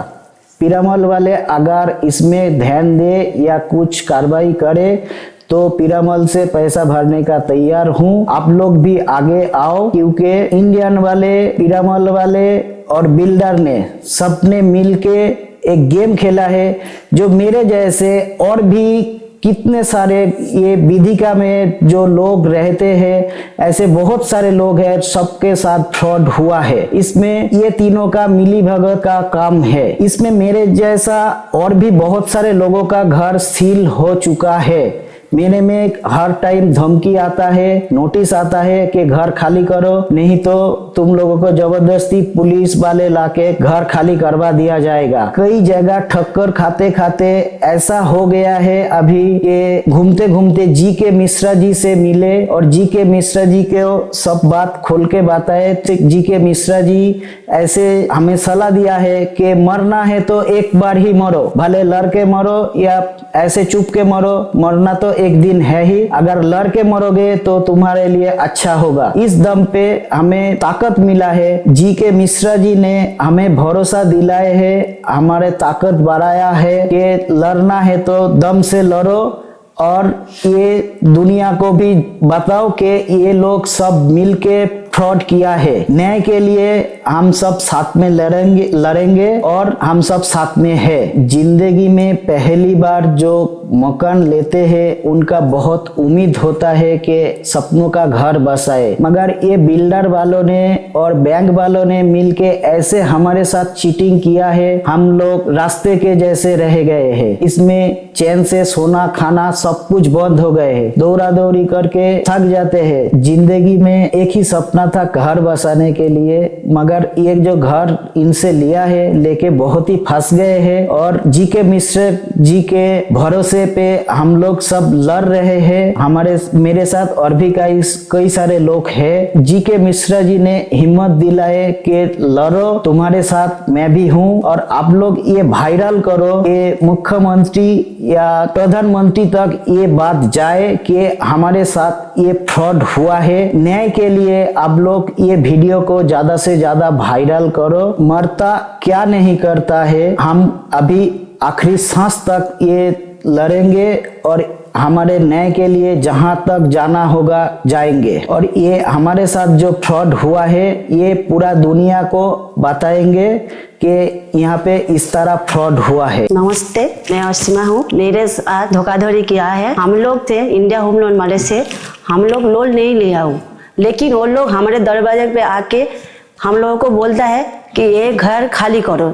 पीरामल वाले अगर इसमें ध्यान दे या कुछ कार्रवाई करे तो पीरामल से पैसा भरने का तैयार हूँ। आप लोग भी आगे आओ, क्योंकि इंडियन वाले, पीरामल वाले और बिल्डर ने सबने मिलके एक गेम खेला है, जो मेरे जैसे और भी कितने सारे ये विधिका में जो लोग रहते हैं, ऐसे बहुत सारे लोग हैं, सबके साथ फ्रॉड हुआ है। इसमें ये तीनों का मिलीभगत का काम है। इसमें मेरे जैसा और भी बहुत सारे लोगों का घर सील हो चुका है। मेरे में हर टाइम धमकी आता है, नोटिस आता है कि घर खाली करो, नहीं तो तुम लोगों को जबरदस्ती पुलिस वाले लाके घर खाली करवा दिया जाएगा। कई जगह ठक्कर खाते खाते ऐसा हो गया है अभी कि घूमते घूमते GK मिश्रा जी से मिले और GK मिश्रा जी को सब बात खोल के बताए। तो GK मिश्रा जी ऐसे हमें सलाह दिया है कि मरना है तो एक बार ही मरो, भले लड़के मरो या ऐसे चुप के मरो, मरना तो एक दिन है ही, अगर लड़के मरोगे तो तुम्हारे लिए अच्छा होगा। इस दम पे हमें ताकत मिला है, GK मिश्रा जी ने हमें भरोसा दिलाए है, हमारे ताकत बढ़ाया है कि लड़ना है तो दम से लड़ो और ये दुनिया को भी बताओ कि ये लोग सब मिलके फ्रॉड किया है। न्याय के लिए हम सब साथ में लड़ेंगे और हम सब साथ में है। जिंदगी में पहली बार जो मकान लेते हैं उनका बहुत उम्मीद होता है कि सपनों का घर बसाए, मगर ये बिल्डर वालों ने और बैंक वालों ने मिलके ऐसे हमारे साथ चीटिंग किया है, हम लोग रास्ते के जैसे रह गए हैं। इसमें चैन से सोना खाना सब कुछ बंद हो गए हैं, दौड़ा दौड़ी करके थक जाते हैं। जिंदगी में एक ही सपना था घर बसाने के लिए, मगर ये जो घर इनसे लिया है लेके बहुत ही फंस गए हैं और जीके मिश्रा जी के भरोसे पे हम लोग सब लड़ रहे हैं। मेरे साथ और भी कई सारे लोग हैं। जीके मिश्रा जी ने हिम्मत दिलाए कि लड़ो, तुम्हारे साथ मैं भी हूँ और आप लोग ये वायरल करो, ये मुख्यमंत्री या प्रधानमंत्री तक ये बात जाए कि हमारे साथ ये फ्रॉड हुआ है। न्याय के लिए आप लोग ये वीडियो को ज्यादा से ज्यादा वायरल करो। मरता क्या नहीं करता है, हम अभी आखिरी सांस तक ये लड़ेंगे और हमारे न्याय के लिए जहां तक जाना होगा जाएंगे। और ये हमारे साथ जो फ्रॉड हुआ है ये पूरा दुनिया को बताएंगे कि यहाँ पे इस तरह फ्रॉड हुआ है। नमस्ते, मैं असीमा हूँ। मेरे साथ धोखाधड़ी किया है। हम लोग थे इंडिया होम लोन वाले से, हम लोग लोन नहीं लिया हूँ, लेकिन वो लोग हमारे दरवाजे पे आके हम लोगों को बोलता है कि ये घर खाली करो।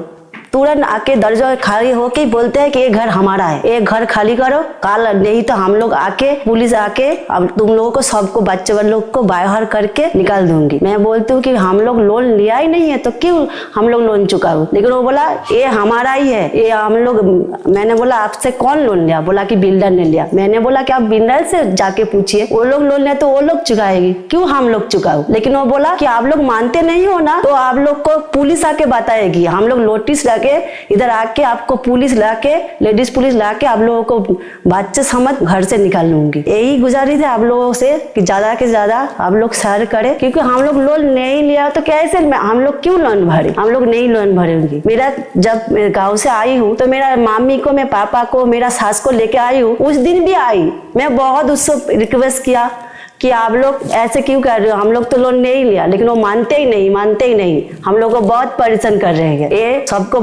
तुरंत आके दरवाजा खाली होके बोलते हैं कि ये घर हमारा है, ये घर खाली करो, काल नहीं तो हम लोग आके पुलिस आके तुम लोगों को सबको बच्चे लोग को बाहर करके निकाल दूंगी। मैं बोलती हूँ कि हम लोग लोन लिया ही नहीं है तो क्यों हम लोग लोन चुकाओ। लेकिन वो बोला ये हमारा ही है, ये हम लोग। मैंने बोला आपसे कौन लोन लिया? बोला कि बिल्डर ने लिया। मैंने बोला कि आप बिल्डर से जाके पूछिए, वो लोग लोन लिया तो वो लोग चुकाएगी, क्यों हम लोग चुकाओ। लेकिन वो बोला कि आप लोग मानते नहीं हो ना तो आप लोग को पुलिस आके बताएगी। हम लोग नोटिस इधर आके आपको पुलिस लाके, लेडीज पुलिस लाके आप लोगों को बच्चे समझ घर से निकाल लूंगी। यही गुजारिश है आप लोगों से कि ज्यादा के ज्यादा आप लोग शेयर करें, क्योंकि हम लोग लोन नहीं लिया तो कैसे हम लोग क्यों लोन भरे? हम लोग नहीं लोन भरेंगे। मेरा जब गाँव से आई हूँ तो मेरा मामी को, मेरे पापा को, मेरा सास को लेके आई हूँ। उस दिन भी आई, मैं बहुत उससे रिक्वेस्ट किया कि आप लोग ऐसे क्यों कर रहे हो, हम लोग तो लोन नहीं लिया। लेकिन वो मानते ही नहीं। हम लोग को बहुत परेशान कर रहे हैं। ये सबको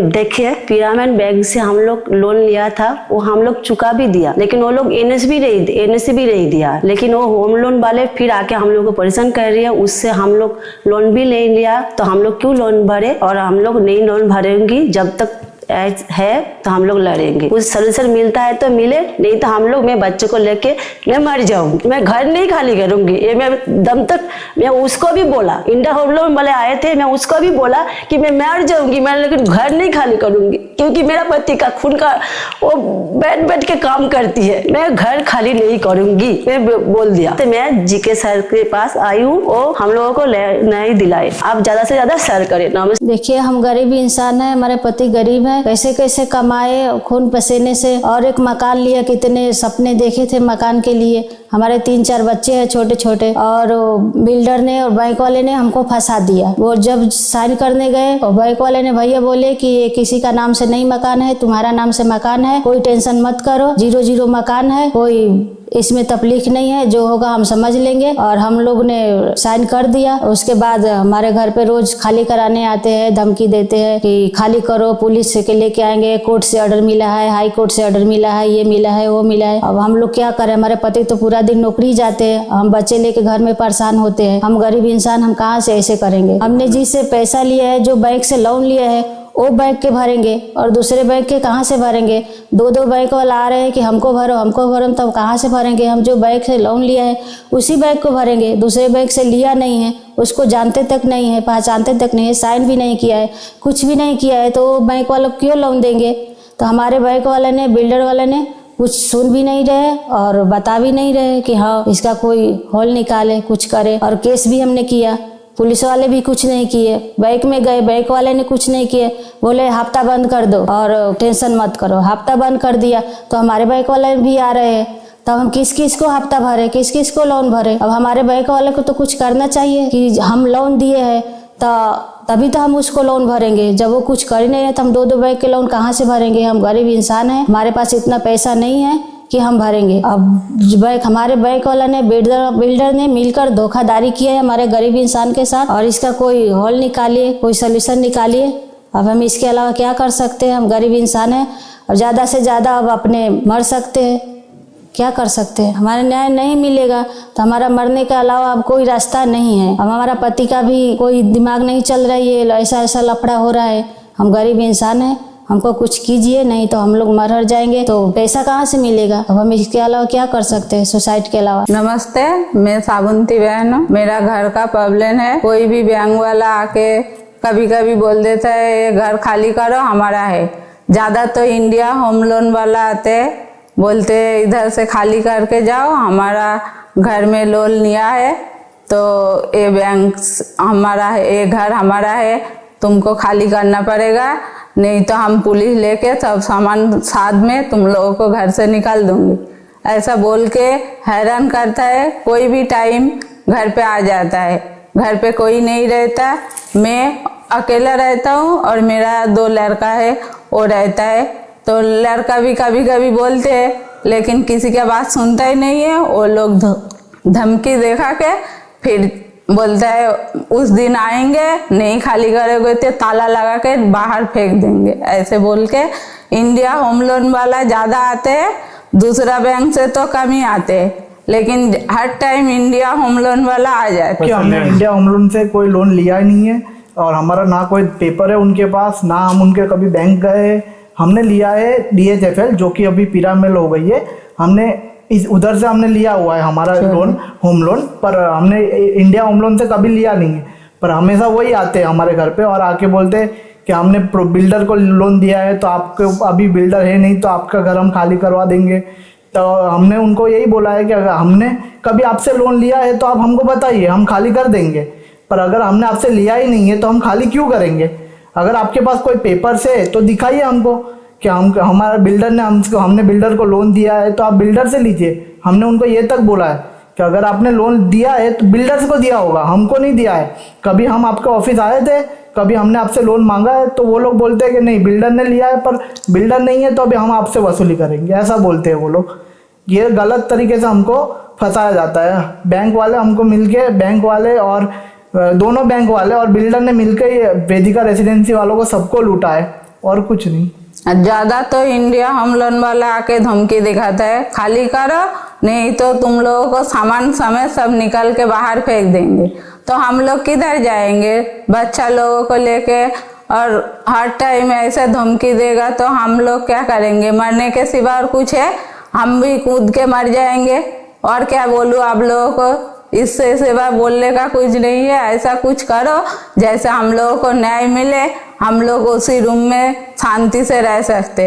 देखिए, पिरामिड बैंक से हम लोग लोन लिया था, वो हम लोग चुका भी दिया, लेकिन वो लोग एनएसी भी नहीं दिया। लेकिन वो होम लोन वाले फिर आके हम लोग को परेशान कर रही है, उससे हम लोग लोन भी नहीं लिया। तो हम लोग क्यों लोन भरे? और हम लोग नहीं लोन भरेंगी जब तक है तो हम लोग लड़ेंगे। कुछ सोल्यूशन मिलता है तो मिले, नहीं तो हम लोग, मैं बच्चे को लेके मैं मर जाऊंगी। मैं घर नहीं खाली करूंगी, ये मैं दम तक। मैं उसको भी बोला, इंडिया होम लोन वाले आए थे, मैं उसको भी बोला कि मैं मर जाऊंगी मैं, लेकिन घर नहीं खाली करूंगी, क्योंकि मेरा पति का खून का वो बैठ के काम करती है। मैं घर खाली नहीं करूंगी, मैं बोल दिया। तो मैं जीके सर के पास आई हूँ, वो हम लोगों को नहीं दिलाए। आप ज्यादा से ज्यादा शेयर करें। नमस्ते। देखिए, हम गरीब इंसान है, हमारे पति गरीब है, कैसे कैसे कमाए खून पसीने से, और एक मकान लिया। कितने सपने देखे थे मकान के लिए। हमारे 3-4 बच्चे हैं छोटे छोटे, और बिल्डर ने और बैंक वाले ने हमको फंसा दिया। वो जब साइन करने गए और बैंक वाले ने भैया बोले कि ये किसी का नाम से नहीं मकान है, तुम्हारा नाम से मकान है, कोई टेंशन मत करो, 0-0 मकान है, कोई इसमें तकलीफ नहीं है, जो होगा हम समझ लेंगे। और हम लोग ने साइन कर दिया। उसके बाद हमारे घर पे रोज खाली कराने आते हैं, धमकी देते हैं कि खाली करो, पुलिस के लेके आएंगे, कोर्ट से ऑर्डर मिला है, हाई कोर्ट से ऑर्डर मिला है, ये मिला है, वो मिला है। अब हम लोग क्या करें? हमारे पति तो पूरा दिन नौकरी जाते हैं, हम बच्चे लेके घर में परेशान होते हैं। हम गरीब इंसान, हम कहाँ से ऐसे करेंगे? हमने जिससे पैसा लिया है, जो बैंक से लोन लिया है, वो बैंक के भरेंगे और दूसरे बैंक के कहाँ से भरेंगे? 2 बैंक वाला आ रहे हैं कि हमको भरो, तब कहाँ से भरेंगे? हम जो बैंक से लोन लिया है उसी बैंक को भरेंगे। दूसरे बैंक से लिया नहीं है, उसको जानते तक नहीं है, पहचानते तक नहीं है, साइन भी नहीं किया है, कुछ भी नहीं किया है, तो बैंक वालों को क्यों लोन देंगे? तो हमारे बैंक वाले ने, बिल्डर वाले ने कुछ सुन भी नहीं रहे और बता भी नहीं रहे कि हाँ इसका कोई हल निकाले, कुछ करे। और केस भी हमने किया, पुलिस वाले भी कुछ नहीं किए। बैंक में गए, बैंक वाले ने कुछ नहीं किए, बोले हफ्ता बंद कर दो और टेंशन मत करो। हफ्ता बंद कर दिया तो हमारे बैंक वाले भी आ रहे हैं, तब हम किस किस को हफ्ता भरे, किस किस को लोन भरे? अब हमारे बैंक वाले को तो कुछ करना चाहिए कि हम लोन दिए हैं तभी तो हम उसको लोन भरेंगे। जब वो कुछ कर ही नहीं है तो हम 2 बैंक के लोन कहाँ से भरेंगे? हम गरीब इंसान हैं, हमारे पास इतना पैसा नहीं है कि हम भरेंगे। अब हमारे बैंक वाला ने, बिल्डर ने मिलकर धोखाधड़ी किया है हमारे गरीब इंसान के साथ, और इसका कोई हल निकालिए, कोई सोल्यूशन निकालिए। अब हम इसके अलावा क्या कर सकते हैं? हम गरीब इंसान हैं और ज़्यादा से ज़्यादा अब अपने मर सकते हैं, क्या कर सकते हैं? हमारा न्याय नहीं मिलेगा तो हमारा मरने के अलावा अब कोई रास्ता नहीं है। अब हमारा पति का भी कोई दिमाग नहीं चल रहा है, ये ऐसा लफड़ा हो रहा है। हम गरीब इंसान हैं, हमको कुछ कीजिए, नहीं तो हम लोग मर जाएंगे, तो पैसा कहाँ से मिलेगा। अब हम इसके अलावा क्या कर सकते हैं सुसाइड के अलावा। नमस्ते, मैं साबुंती बहन हूँ। मेरा घर का प्रॉब्लम है। कोई भी बैंक वाला आके कभी कभी बोल देता है ये घर खाली करो हमारा है। ज़्यादा तो इंडिया होम लोन वाला आते बोलते इधर से खाली करके जाओ, हमारा घर में लोन लिया है तो ये बैंक हमारा है, ये घर हमारा है, तुमको खाली करना पड़ेगा, नहीं तो हम पुलिस लेके सब सामान साथ में तुम लोगों को घर से निकाल दूंगी। ऐसा बोल के हैरान करता है। कोई भी टाइम घर पे आ जाता है। घर पे कोई नहीं रहता, मैं अकेला रहता हूँ और मेरा 2 लड़का है वो रहता है। तो लड़का भी कभी कभी बोलते हैं लेकिन किसी की बात सुनता ही नहीं है। वो लोग धमकी देखा के फिर बोलता है उस दिन आएंगे, नहीं खाली करोगे तो ताला लगा के बाहर फेंक देंगे। ऐसे बोल के इंडिया होम लोन वाला ज़्यादा आते हैं, दूसरा बैंक से तो कम ही आते हैं, लेकिन हर टाइम इंडिया होम लोन वाला आ जाता है। हमने इंडिया होम लोन से कोई लोन लिया ही नहीं है और हमारा ना कोई पेपर है उनके पास, ना हम उनके कभी बैंक गए। हमने लिया है DHFL जो कि अभी पिरामिल हो गई है। हमने इस उधर से हमने लिया हुआ है हमारा लोन, होम लोन, पर हमने इंडिया होम लोन से कभी लिया नहीं है। पर हमेशा वही आते हैं हमारे घर पे और आके बोलते हैं कि हमने बिल्डर को लोन दिया है तो आपके अभी बिल्डर है नहीं तो आपका घर हम खाली करवा देंगे। तो हमने उनको यही बोला है कि अगर हमने कभी आपसे लोन लिया है तो आप हमको बताइए, हम खाली कर देंगे। पर अगर हमने आपसे लिया ही नहीं है तो हम खाली क्यों करेंगे। अगर आपके पास कोई पेपर्स है तो दिखाइए हमको कि हमारा बिल्डर ने हमने बिल्डर को लोन दिया है तो आप बिल्डर से लीजिए। हमने उनको ये तक बोला है कि अगर आपने लोन दिया है तो बिल्डर्स को दिया होगा, हमको नहीं दिया है। कभी हम आपके ऑफिस आए थे, कभी हमने आपसे लोन मांगा है तो वो लोग बोलते हैं कि नहीं बिल्डर ने लिया है, पर बिल्डर नहीं है तो अभी हम आपसे वसूली करेंगे, ऐसा बोलते हैं वो लोग। ये गलत तरीके से हमको फंसाया जाता है। बैंक वाले हमको मिलके, बैंक वाले और दोनों बैंक वाले और बिल्डर ने मिलकर वेदिका रेसिडेंसी वालों को सबको लूटा है और कुछ नहीं। ज़्यादा तो इंडिया होम लोन वाला आके धमकी दिखाता है खाली करो, नहीं तो तुम लोगों को सामान समेत सब निकल के बाहर फेंक देंगे। तो हम लोग किधर जाएंगे बच्चा लोगों को लेके, और हर टाइम ऐसे धमकी देगा तो हम लोग क्या करेंगे। मरने के सिवा और कुछ है, हम भी कूद के मर जाएंगे। और क्या बोलूँ आप लोगों को, इससे सिवा बोलने का कुछ नहीं है। ऐसा कुछ करो जैसे हम लोगों को न्याय मिले, हम लोग उसी रूम में शांति से रह सकते।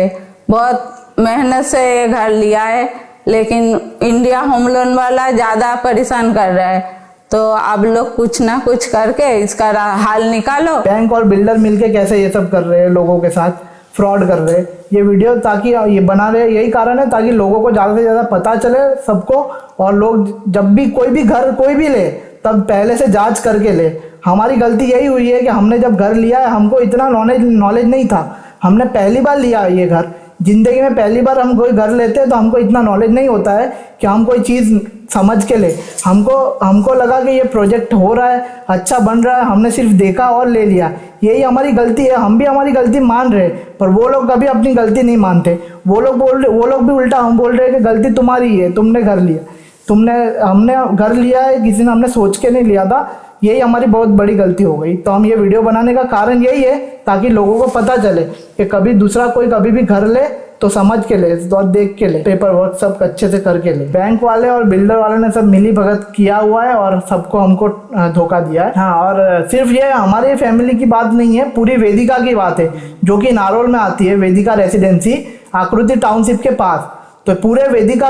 बहुत मेहनत से ये घर लिया है लेकिन इंडिया होम लोन वाला ज़्यादा परेशान कर रहा है। तो आप लोग कुछ ना कुछ करके इसका हाल निकालो। बैंक और बिल्डर मिलके कैसे ये सब कर रहे हैं, लोगों के साथ फ्रॉड कर रहे हैं। ये वीडियो ताकि ये बना रहे, यही कारण है ताकि लोगों को ज़्यादा से ज़्यादा पता चले सबको, और लोग जब भी कोई भी घर कोई भी ले तब पहले से जांच करके ले। हमारी गलती यही हुई है कि हमने जब घर लिया है हमको इतना नॉलेज नहीं था। हमने पहली बार लिया ये घर, जिंदगी में पहली बार हम कोई घर लेते हैं तो हमको इतना नॉलेज नहीं होता है कि हम कोई चीज़ समझ के ले। हमको लगा कि ये प्रोजेक्ट हो रहा है, अच्छा बन रहा है, हमने सिर्फ देखा और ले लिया। यही हमारी गलती है। हम भी हमारी गलती मान रहे, पर वो लोग कभी अपनी गलती नहीं मानते। वो लोग भी उल्टा हम बोल रहे हैं कि गलती तुम्हारी है, तुमने घर लिया, हमने घर लिया है, किसी ने हमने सोच के नहीं लिया था। यही हमारी बहुत बड़ी गलती हो गई। तो हम ये वीडियो बनाने का कारण यही है ताकि लोगों को पता चले कि कभी दूसरा कोई कभी भी घर ले तो समझ के ले और देख के ले, पेपर वर्क सब अच्छे से करके ले। बैंक वाले और बिल्डर वाले ने सब मिली भगत किया हुआ है और सबको हमको धोखा दिया है। हाँ, और सिर्फ ये हमारे फैमिली की बात नहीं है, पूरी वेदिका की बात है, जो कि नारोल में आती है, वेदिका रेसिडेंसी आकृति टाउनशिप के पास। तो पूरे वेदिका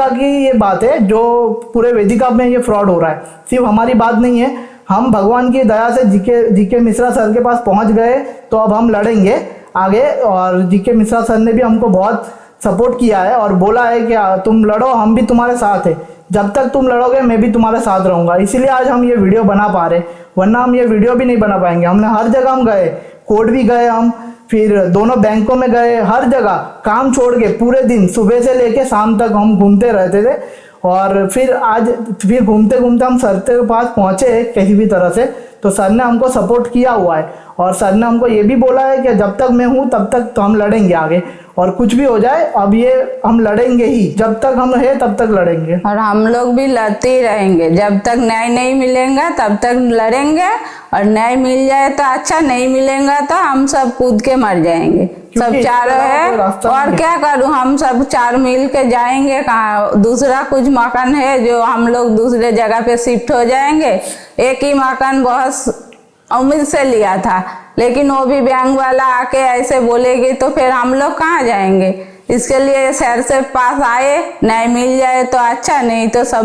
की ये बात है, जो पूरे वेदिका में ये फ्रॉड हो रहा है। सिर्फ हमारी बात नहीं है, हम भगवान की दया से जीके मिश्रा सर के पास पहुंच गए तो अब हम लड़ेंगे आगे। और जीके मिश्रा सर ने भी हमको बहुत सपोर्ट किया है और बोला है कि तुम लड़ो, हम भी तुम्हारे साथ है, जब तक तुम लड़ोगे मैं भी तुम्हारे साथ रहूंगा। इसीलिए आज हम ये वीडियो बना पा रहे, वरना हम ये वीडियो भी नहीं बना पाएंगे। हमने हर जगह हम गए, कोर्ट भी गए, हम फिर दोनों बैंकों में गए, हर जगह काम छोड़ के पूरे दिन सुबह से लेके शाम तक हम घूमते रहते थे। और फिर घूमते घूमते हम सर के पास पहुंचे किसी भी तरह से। तो सर ने हमको सपोर्ट किया हुआ है और सर ने हमको ये भी बोला है कि जब तक मैं हूँ तब तक तो हम लड़ेंगे आगे, और कुछ भी हो जाए अब ये हम लड़ेंगे ही, जब तक हम हैं तब तक लड़ेंगे। और हम लोग भी लड़ते ही रहेंगे, जब तक न्याय नहीं मिलेगा तब तक लड़ेंगे। और न्याय मिल जाए तो अच्छा, नहीं मिलेगा तो हम सब कूद के मर जाएंगे। सब क्योंकि चारों इसके अलावा है कोई रास्ता और नहीं है। क्या करूं, हम सब चार मिल के जाएंगे कहाँ। दूसरा कुछ मकान है जो हम लोग दूसरे जगह पे शिफ्ट हो जाएंगे। एक ही मकान बहुत उम्मीद से लिया था, लेकिन वो भी बैंक वाला आके ऐसे बोलेगी तो फिर हम लोग कहाँ जाएंगे। इसके लिए शहर से पास आए, नहीं मिल जाए तो अच्छा, नहीं तो सब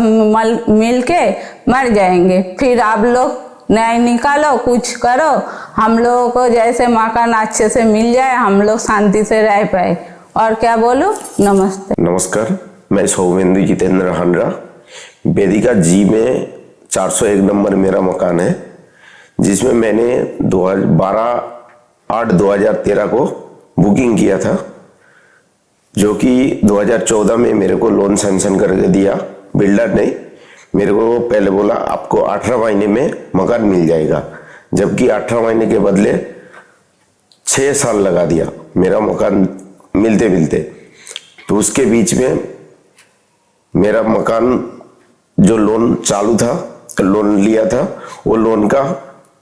मिल के मर जाएंगे। फिर आप लोग न्याय निकालो, कुछ करो, हम लोगों को जैसे मकान अच्छे से मिल जाए, हम लोग शांति से रह पाए। और क्या बोलूं। नमस्ते। नमस्कार, मैं सौमेंदु जितेंद्र हांडरा। वेदिका जी में 401 नंबर मेरा मकान है, जिसमें मैंने 12/8/2013 को बुकिंग किया था, जो कि 2014 में मेरे को लोन सैंक्शन करके दिया। बिल्डर ने मेरे को पहले बोला आपको 18 महीने में मकान मिल जाएगा, जबकि 18 महीने के बदले 6 साल लगा दिया मेरा मकान मिलते मिलते। तो उसके बीच में मेरा मकान जो लोन चालू था, लोन लिया था, वो लोन का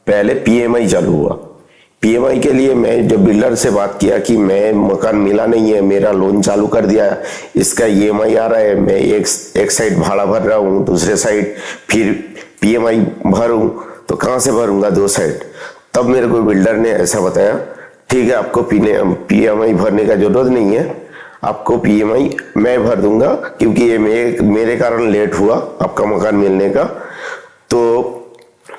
पहले पीएमआई चालू हुआ। पीएमआई के लिए मैं जब बिल्डर से बात किया कि मैं मकान मिला नहीं है, मेरा लोन चालू कर दिया, इसका ईएमआई आ रहा है, मैं एक साइड भाड़ा भर रहा हूँ, दूसरे साइड फिर पीएमआई भरूं, तो कहाँ से भरूंगा 2 साइड। तब मेरे को बिल्डर ने ऐसा बताया, ठीक है आपको पीएमआई भरने का जरूरत नहीं है, आपको पीएमआई मैं भर दूंगा, क्योंकि ये मेरे कारण लेट हुआ आपका मकान मिलने का। तो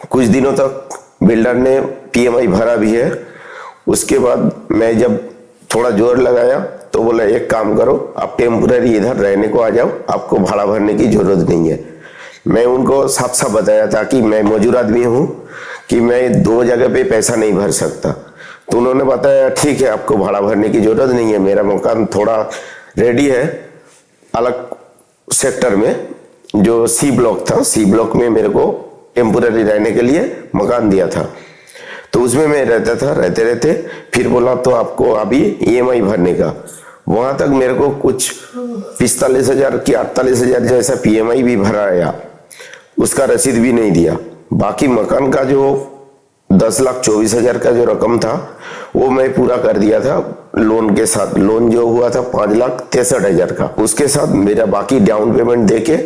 कुछ दिनों तक बिल्डर ने पीएमआई भरा भी है। उसके बाद मैं जब थोड़ा जोर लगाया तो बोला एक काम करो, आप टेम्पोररी इधर रहने को आ जाओ, आपको भाड़ा भरने की जरूरत नहीं है। मैं उनको साफ साफ बताया था कि मैं मजदूर आदमी हूँ, कि मैं 2 जगह पे पैसा नहीं भर सकता। तो उन्होंने बताया ठीक है आपको भाड़ा भरने की जरूरत नहीं है, मेरा मकान थोड़ा रेडी है अलग सेक्टर में, जो सी ब्लॉक था, सी ब्लॉक में मेरे को टेम्पोररी रहने के लिए मकान दिया था। तो उसमें मैं रहता था, रहते रहते फिर बोला तो आपको अभी ईएमआई भरने का। वहां तक मेरे को कुछ 45,000 की 48,000 जैसा पीएमआई भी भराया, उसका रसीद भी नहीं दिया। बाकी मकान का जो 10,24,000 का जो रकम था वो मैं पूरा कर दिया था लोन के साथ। लोन जो हुआ था 5,63,000 का, उसके साथ मेरा बाकी डाउन पेमेंट देके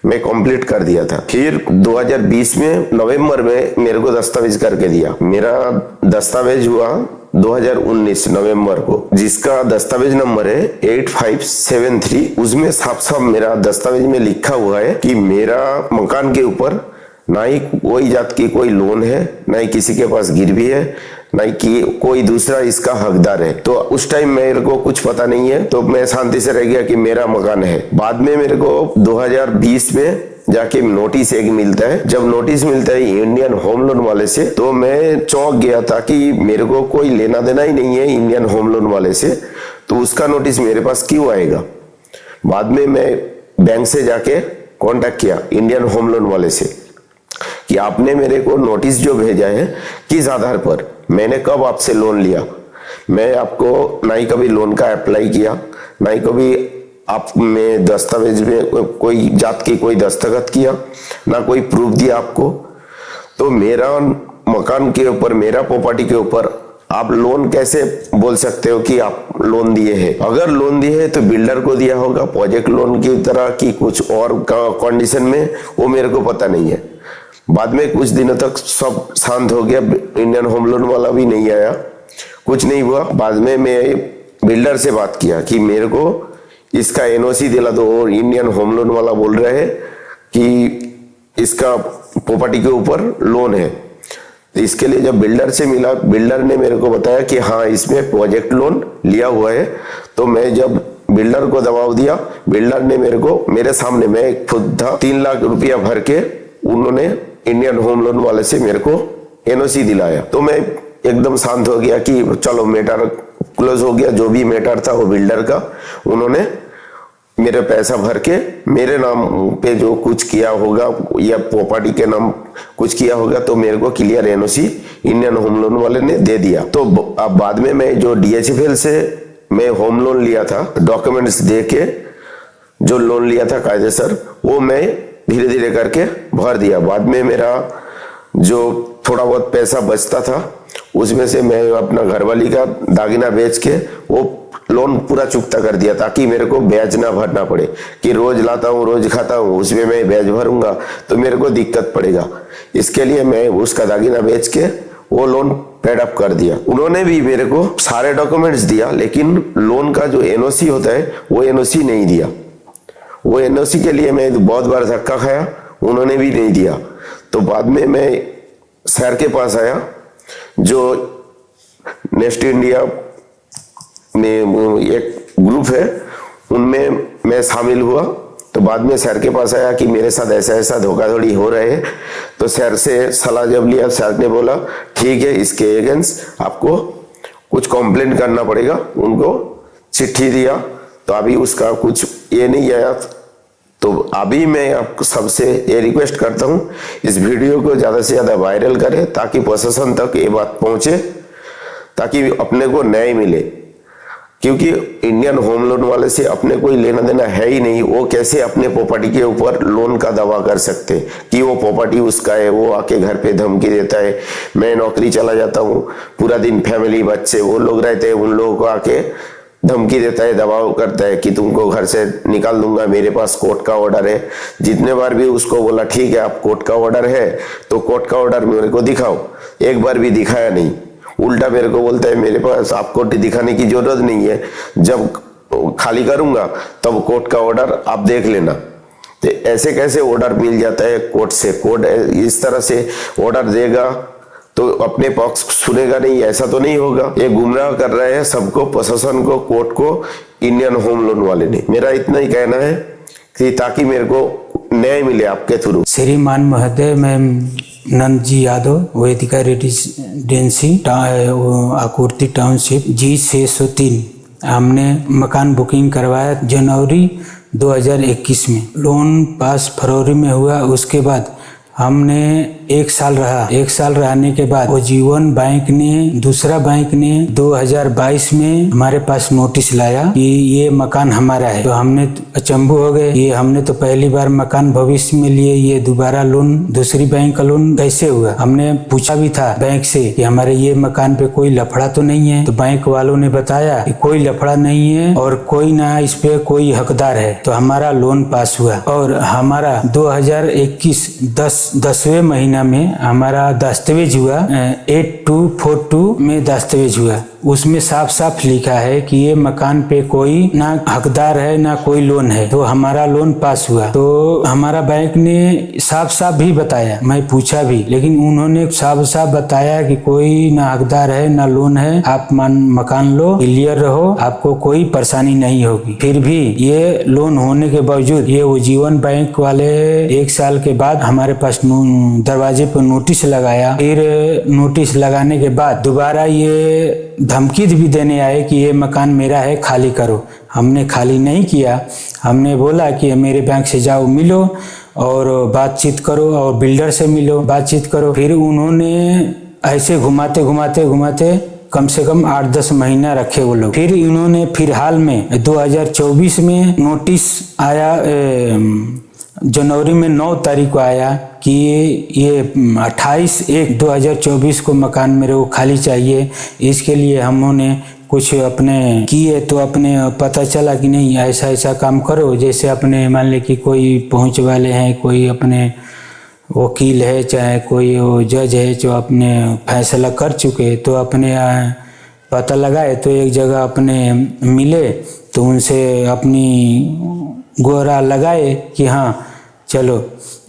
मैं कंप्लीट कर दिया था। फिर 2020 में नवंबर में मेरे को दस्तावेज करके दिया। मेरा दस्तावेज हुआ 2019 नवंबर को, जिसका दस्तावेज नंबर है 8573। उसमें साफ साफ मेरा दस्तावेज में लिखा हुआ है कि मेरा मकान के ऊपर ना ही कोई जात की कोई लोन है, ना ही किसी के पास गिरवी है, ना ही कि कोई दूसरा इसका हकदार है। तो उस टाइम मेरे को कुछ पता नहीं है, तो मैं शांति से रह गया कि मेरा मकान है। बाद में मेरे को 2020 में जाके नोटिस एक मिलता है। जब नोटिस मिलता है इंडियन होम लोन वाले से, तो मैं चौंक गया था कि मेरे को कोई लेना देना ही नहीं है इंडियन होम लोन वाले से, तो उसका नोटिस मेरे पास क्यों आएगा। बाद में मैं बैंक से जाके कांटेक्ट किया इंडियन होम लोन वाले से कि आपने मेरे को नोटिस जो भेजा है किस आधार पर, मैंने कब आपसे लोन लिया, मैं आपको ना ही कभी लोन का अप्लाई किया, ना ही कभी आप में दस्तावेज में कोई जात की कोई दस्तखत किया, ना कोई प्रूफ दिया आपको। तो मेरा मकान के ऊपर, मेरा प्रॉपर्टी के ऊपर आप लोन कैसे बोल सकते हो कि आप लोन दिए हैं। अगर लोन दिए हैं तो बिल्डर को दिया होगा प्रोजेक्ट लोन की तरह की कुछ और कंडीशन में, वो मेरे को पता नहीं है। बाद में कुछ दिनों तक सब शांत हो गया, इंडियन होम लोन वाला भी नहीं आया, कुछ नहीं हुआ। बाद में मैं बिल्डर से बात किया कि मेरे को इसका एनओसी दिला दो, और इंडियन होम लोन वाला बोल रहे हैं कि इसका प्रॉपर्टी के ऊपर लोन है। तो इसके लिए जब बिल्डर से मिला, बिल्डर ने मेरे को बताया कि हाँ इसमें प्रोजेक्ट लोन लिया हुआ है। तो मैं जब बिल्डर को दबाव दिया, बिल्डर ने मेरे को, मेरे सामने, मैं खुद था, 3 लाख रुपया भर के उन्होंने इंडियन होम लोन वाले से मेरे को एनओसी दिलाया। तो मैं एकदम शांत हो गया कि चलो मैटर क्लोज हो गया। जो भी मैटर था वो बिल्डर का, उन्होंने मेरे पैसा भर के मेरे नाम पे जो कुछ किया होगा या प्रॉपर्टी के नाम कुछ किया होगा, तो मेरे को clear NOC Indian home loan वाले ने दे दिया। तो अब बाद में मैं जो डीएचएफएल से मैं होम लोन लिया था, डॉक्यूमेंट्स दे के जो लोन लिया था कायदेसर, वो मैं धीरे धीरे करके भर दिया। बाद में मेरा जो थोड़ा बहुत पैसा बचता था उसमें से मैं अपना घरवाली का दागिना बेच के वो लोन पूरा चुकता कर दिया, ताकि मेरे को ब्याज ना भरना पड़े कि रोज लाता हूँ रोज खाता हूँ, उसमें मैं ब्याज भरूंगा तो मेरे को दिक्कत पड़ेगा। इसके लिए मैं उसका दागिना बेच के वो लोन पेड अप कर दिया। उन्होंने भी मेरे को सारे डॉक्यूमेंट्स दिया, लेकिन लोन का जो एनओसी होता है वो एनओसी नहीं दिया। वो एनओसी के लिए मैं बहुत बार धक्का खाया, उन्होंने भी नहीं दिया। तो बाद में मैं सर के पास आया, जो नेस्ट इंडिया में एक ग्रुप है उनमें मैं शामिल हुआ। तो बाद में सर के पास आया कि मेरे साथ ऐसा ऐसा धोखाधड़ी हो रहे है। तो सर से सलाह जब लिया, सर ने बोला ठीक है, इसके अगेंस्ट आपको कुछ कंप्लेंट करना पड़ेगा। उनको चिट्ठी दिया, तो अभी उसका कुछ ये नहीं आया। तो अभी मैं आपको सबसे ये रिक्वेस्ट करता हूँ, इस वीडियो को ज़्यादा से ज़्यादा वायरल करें ताकि प्रशासन तक ये बात पहुँचे, ताकि अपने को न्याय मिले। क्योंकि इंडियन होम लोन वाले से अपने कोई लेना देना है ही नहीं। वो कैसे अपने प्रॉपर्टी के ऊपर लोन का दावा कर सकते कि वो प्रॉपर्टी उसका है। वो आके घर पे धमकी देता है, मैं नौकरी चला जाता हूँ, पूरा दिन फैमिली बच्चे वो लोग रहते हैं, उन लोगों को आके धमकी देता है, दबाव करता है कि तुमको घर से निकाल दूंगा, मेरे पास कोर्ट का ऑर्डर है। जितने बार भी उसको बोला ठीक है आप कोर्ट का ऑर्डर है तो कोर्ट का ऑर्डर मेरे को दिखाओ, एक बार भी दिखाया नहीं। उल्टा मेरे को बोलता है मेरे पास आपको दिखाने की जरूरत नहीं है, जब खाली करूंगा तब कोर्ट का ऑर्डर आप देख लेना। तो ऐसे कैसे ऑर्डर मिल जाता है कोर्ट से? कोर्ट इस तरह से ऑर्डर देगा तो अपने पक्ष सुनेगा नहीं, ऐसा तो नहीं होगा। ये गुमराह कर रहे हैं सबको, प्रशासन को, कोर्ट को, इंडियन होम लोन वाले ने। मेरा इतना ही कहना है कि ताकि मेरे को न्याय मिले आपके थ्रू। श्रीमान महोदय, मैं नंद जी यादव, वेदिका रेजिडेंसी आकुर्ती टाउनशिप G603, हमने मकान बुकिंग करवाया जनवरी 2021 में। लोन पास फरवरी में हुआ। उसके बाद हमने 1 साल रहा। 1 साल रहने के बाद वो जीवन बैंक ने, दूसरा बैंक ने 2022 में हमारे पास नोटिस लाया कि ये मकान हमारा है। तो हमने अचंभू हो गए, ये हमने तो पहली बार मकान भविष्य में लिए, ये दोबारा लोन, दूसरी बैंक का लोन कैसे हुआ? हमने पूछा भी था बैंक से कि हमारे ये मकान पे कोई लफड़ा तो नहीं है। तो बैंक वालों ने बताया कि कोई लफड़ा नहीं है और कोई ना इस पे कोई हकदार है। तो हमारा लोन पास हुआ और हमारा 2021 10वें महीना में हमारा दस्तावेज हुआ, 8242 में दस्तावेज हुआ। उसमें साफ साफ लिखा है कि ये मकान पे कोई ना हकदार है ना कोई लोन है। तो हमारा लोन पास हुआ। तो हमारा बैंक ने साफ साफ भी बताया, मैं पूछा भी, लेकिन उन्होंने साफ साफ बताया कि कोई ना हकदार है ना लोन है, आप मकान लो, क्लियर रहो, आपको कोई परेशानी नहीं होगी। फिर भी ये लोन होने के बावजूद ये वो जीवन बैंक वाले 1 साल के बाद हमारे पास दरवाजे पर नोटिस लगाया। फिर नोटिस लगाने के बाद दोबारा ये धमकी भी देने आए कि ये मकान मेरा है, खाली करो। हमने खाली नहीं किया, हमने बोला कि मेरे बैंक से जाओ, मिलो और बातचीत करो और बिल्डर से मिलो, बातचीत करो। फिर उन्होंने ऐसे घुमाते कम से कम 8-10 महीना रखे वो लोग। फिर इन्होंने फिलहाल में 2024 में नोटिस आया, जनवरी में 9 तारीख को आया कि ये 28/1/2024 को मकान मेरे को खाली चाहिए। इसके लिए हमने कुछ अपने किए तो अपने पता चला कि नहीं ऐसा ऐसा काम करो। जैसे अपने मान ले कि कोई पहुंच वाले हैं, कोई अपने वकील है, चाहे कोई जज है जो अपने फैसला कर चुके, तो अपने पता लगाए तो एक जगह अपने मिले तो उनसे अपनी गोरा लगाए कि हाँ चलो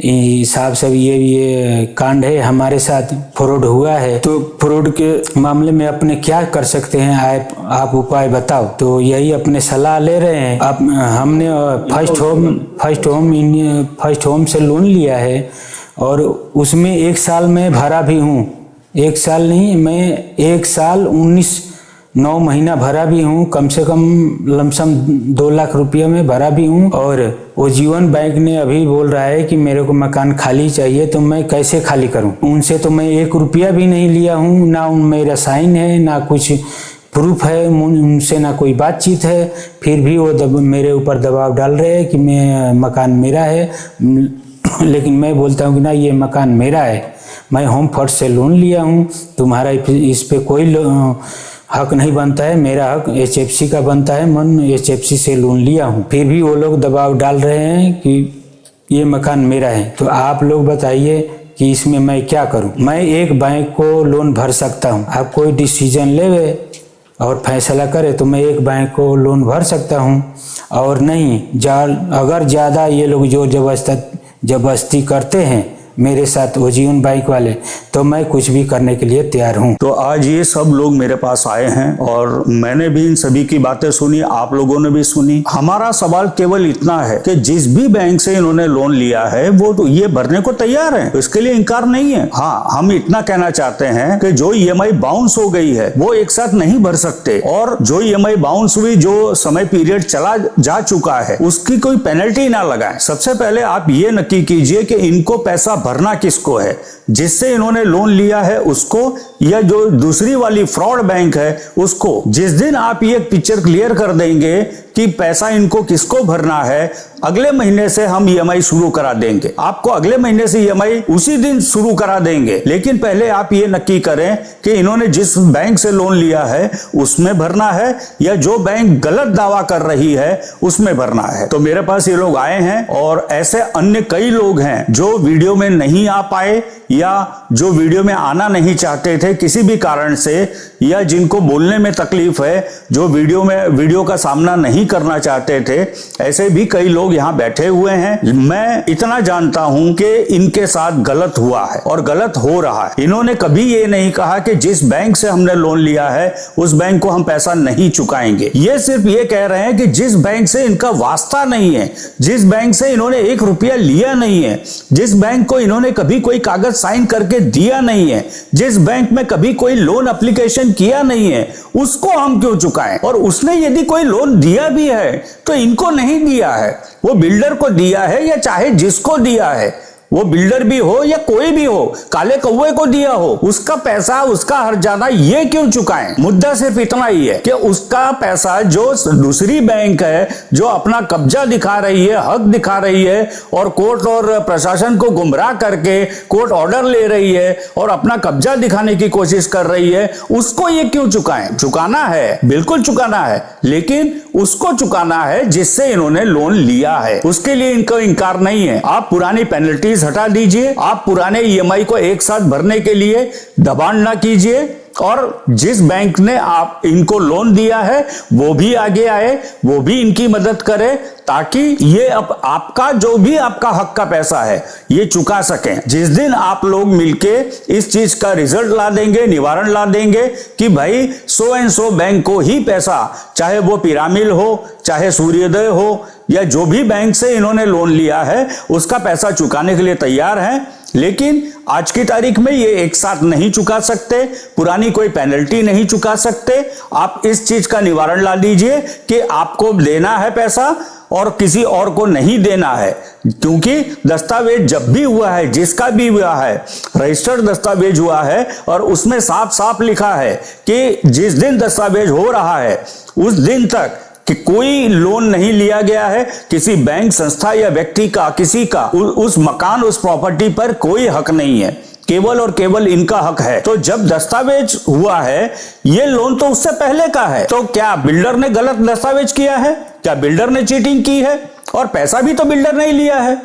साहब सब ये कांड है, हमारे साथ फ्रॉड हुआ है। तो फ्रॉड के मामले में अपने क्या कर सकते हैं, आप उपाय बताओ। तो यही अपने सलाह ले रहे हैं। अब हमने फर्स्ट होम से लोन लिया है और उसमें 1 साल में भरा भी हूँ। 1 साल नहीं, मैं 1 साल 19-9 महीना भरा भी हूँ। कम से कम लमसम 2 लाख रुपया में भरा भी हूँ। और वो जीवन बैंक ने अभी बोल रहा है कि मेरे को मकान खाली चाहिए, तो मैं कैसे खाली करूँ? उनसे तो मैं 1 रुपया भी नहीं लिया हूँ, ना मेरा साइन है, ना कुछ प्रूफ है, उनसे ना कोई बातचीत है। फिर भी वो मेरे ऊपर दबाव डाल रहे हैं कि मैं मकान मेरा है। लेकिन मैं बोलता हूँ कि ना, ये मकान मेरा है, मैं होम फर्स्ट से लोन लिया हूँ, तुम्हारा इस पे कोई हक नहीं बनता है, मेरा हक HFC का बनता है, मैं HFC से लोन लिया हूँ। फिर भी वो लोग दबाव डाल रहे हैं कि ये मकान मेरा है। तो आप लोग बताइए कि इसमें मैं क्या करूं? मैं एक बैंक को लोन भर सकता हूं। आप कोई डिसीजन ले और फैसला करे तो मैं एक बैंक को लोन भर सकता हूं, और नहीं अगर ज़्यादा ये लोग जो जबरदस्ती करते हैं मेरे साथ वो जीवन बाइक वाले, तो मैं कुछ भी करने के लिए तैयार हूं। तो आज ये सब लोग मेरे पास आए हैं और मैंने भी इन सभी की बातें सुनी, आप लोगों ने भी सुनी। हमारा सवाल केवल इतना है कि जिस भी बैंक से इन्होंने लोन लिया है वो तो ये भरने को तैयार है, तो इसके लिए इनकार नहीं है। हाँ, हम इतना कहना चाहते हैं कि जो EMI बाउंस हो गई है वो एक साथ नहीं भर सकते, और जो EMI बाउंस हुई, जो समय पीरियड चला जा चुका है, उसकी कोई पेनल्टी ना लगाएं। सबसे पहले आप ये नक्की कीजिए कि इनको पैसा भरना किसको है, जिससे इन्होंने लोन लिया है उसको, या जो दूसरी वाली फ्रॉड बैंक है उसको। जिस दिन आप ये पिक्चर क्लियर कर देंगे कि पैसा इनको किसको भरना है, अगले महीने से हम EMI शुरू करा देंगे। आपको अगले महीने से EMI उसी दिन शुरू करा देंगे, लेकिन पहले आप ये नक्की करें कि इन्होंने जिस बैंक से लोन लिया है उसमें भरना है, या जो बैंक गलत दावा कर रही है उसमें भरना है। तो मेरे पास ये लोग आए हैं, और ऐसे अन्य कई लोग हैं जो वीडियो में नहीं आ पाए, या जो वीडियो में आना नहीं चाहते थे किसी भी कारण से, या जिनको बोलने में तकलीफ है, जो वीडियो का सामना नहीं करना चाहते थे, ऐसे भी कई लोग यहाँ बैठे हुए हैं। मैं इतना जानता हूं कि इनके साथ गलत हुआ है और गलत हो रहा है। इन्होंने कभी ये नहीं कहा कि जिस बैंक से हमने लोन लिया है उस बैंक को हम पैसा नहीं चुकाएंगे। ये सिर्फ ये कह रहे हैं कि जिस बैंक से इनका वास्ता नहीं है, जिस बैंक से इन्होंने 1 रुपया लिया नहीं है, जिस बैंक को इन्होंने कभी कोई कागज साइन करके दिया नहीं है, जिस बैंक में कभी कोई लोन एप्लीकेशन किया नहीं है, उसको हम क्यों चुकाएं? और उसने यदि कोई लोन दिया भी है तो इनको नहीं दिया है, वो बिल्डर को दिया है, या चाहे जिसको दिया है, वो बिल्डर भी हो या कोई भी हो, काले कौवे को दिया हो, उसका पैसा, उसका हर्जाना ये क्यों चुकाएं? मुद्दा सिर्फ इतना ही है कि उसका पैसा जो दूसरी बैंक है, जो अपना कब्जा दिखा रही है, हक दिखा रही है, और कोर्ट और प्रशासन को गुमराह करके कोर्ट ऑर्डर ले रही है और अपना कब्जा दिखाने की कोशिश कर रही है, उसको ये क्यों चुकाएं? चुकाना है, बिल्कुल चुकाना है, लेकिन उसको चुकाना है जिससे इन्होंने लोन लिया है। उसके लिए इनको इनकार नहीं है। आप पुरानी पेनल्टीज हटा दीजिए, आप पुराने EMI को एक साथ भरने के लिए दबाव ना कीजिए, और जिस बैंक ने आप इनको लोन दिया है वो भी आगे आए, वो भी इनकी मदद करे, ताकि ये आपका जो भी आपका हक का पैसा है ये चुका सकें। जिस दिन आप लोग मिलके इस चीज का रिजल्ट ला देंगे, निवारण ला देंगे कि भाई 100 एंड 100 बैंक को ही पैसा, चाहे वो पिरामिल हो, चाहे सूर्योदय हो, या जो भी बैंक से इन्होंने लोन लिया है उसका पैसा चुकाने के लिए तैयार हैं, लेकिन आज की तारीख में ये एक साथ नहीं चुका सकते, पुरानी कोई पेनल्टी नहीं चुका सकते। आप इस चीज का निवारण ला दीजिए कि आपको देना है पैसा और किसी और को नहीं देना है, क्योंकि दस्तावेज जब भी हुआ है, जिसका भी हुआ है, रजिस्टर्ड दस्तावेज हुआ है, और उसमें साफ साफ लिखा है कि जिस दिन दस्तावेज हो रहा है उस दिन तक कि कोई लोन नहीं लिया गया है, किसी बैंक, संस्था या व्यक्ति का, किसी का उस मकान, उस प्रॉपर्टी पर कोई हक नहीं है, केवल और केवल इनका हक है। तो जब दस्तावेज हुआ है, ये लोन तो उससे पहले का है, तो क्या बिल्डर ने गलत दस्तावेज किया है? क्या बिल्डर ने चीटिंग की है? और पैसा भी तो बिल्डर ने ही लिया है।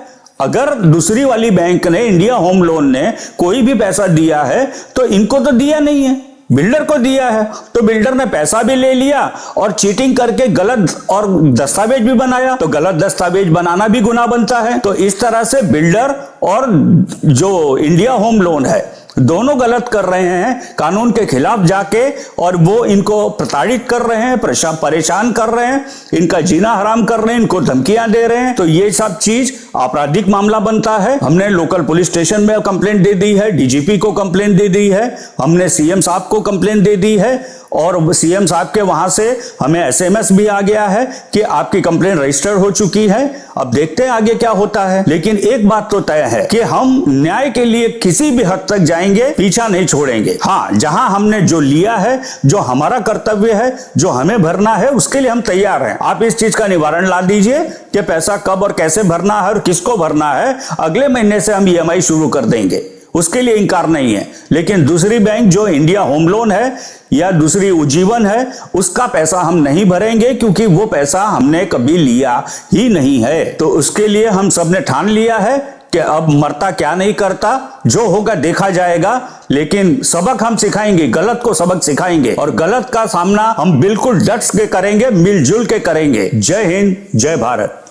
अगर दूसरी वाली बैंक ने, इंडिया होम लोन ने कोई भी पैसा दिया है तो इनको तो दिया नहीं है, बिल्डर को दिया है। तो बिल्डर ने पैसा भी ले लिया और चीटिंग करके गलत और दस्तावेज भी बनाया, तो गलत दस्तावेज बनाना भी गुनाह बनता है। तो इस तरह से बिल्डर और जो इंडिया होम लोन है दोनों गलत कर रहे हैं, कानून के खिलाफ जाके, और वो इनको प्रताड़ित कर रहे हैं, परेशान कर रहे हैं, इनका जीना हराम कर रहे हैं, इनको धमकियां दे रहे हैं। तो ये सब चीज आपराधिक मामला बनता है। हमने लोकल पुलिस स्टेशन में कंप्लेंट दे दी है, DGP को कंप्लेंट दे दी है, हमने CM साहब को कंप्लेंट दे दी है, और CM साहब के वहां से हमें SMS भी आ गया है कि आपकी कंप्लेंट रजिस्टर्ड हो चुकी है। अब देखते हैं आगे क्या होता है, लेकिन एक बात तो तय है कि हम न्याय के लिए किसी भी हद तक जाएंगे, पीछा नहीं छोड़ेंगे। हाँ, जहां हमने जो लिया है, जो हमारा कर्तव्य है, जो हमें भरना है, उसके लिए हम तैयार हैं। आप इस चीज का निवारण ला दीजिए कि पैसा कब और कैसे भरना है और किसको भरना है। अगले महीने से हम EMI शुरू कर देंगे, उसके लिए इंकार नहीं है, लेकिन दूसरी बैंक जो इंडिया होम लोन है या दूसरी उज्जीवन है, उसका पैसा हम नहीं भरेंगे, क्योंकि वो पैसा हमने कभी लिया ही नहीं है। तो उसके लिए हम सबने ठान लिया है कि अब मरता क्या नहीं करता, जो होगा देखा जाएगा, लेकिन सबक हम सिखाएंगे, गलत को सबक सिखाएंगे और गलत का सामना हम बिल्कुल डट के करेंगे, मिलजुल के करेंगे। जय हिंद, जय भारत।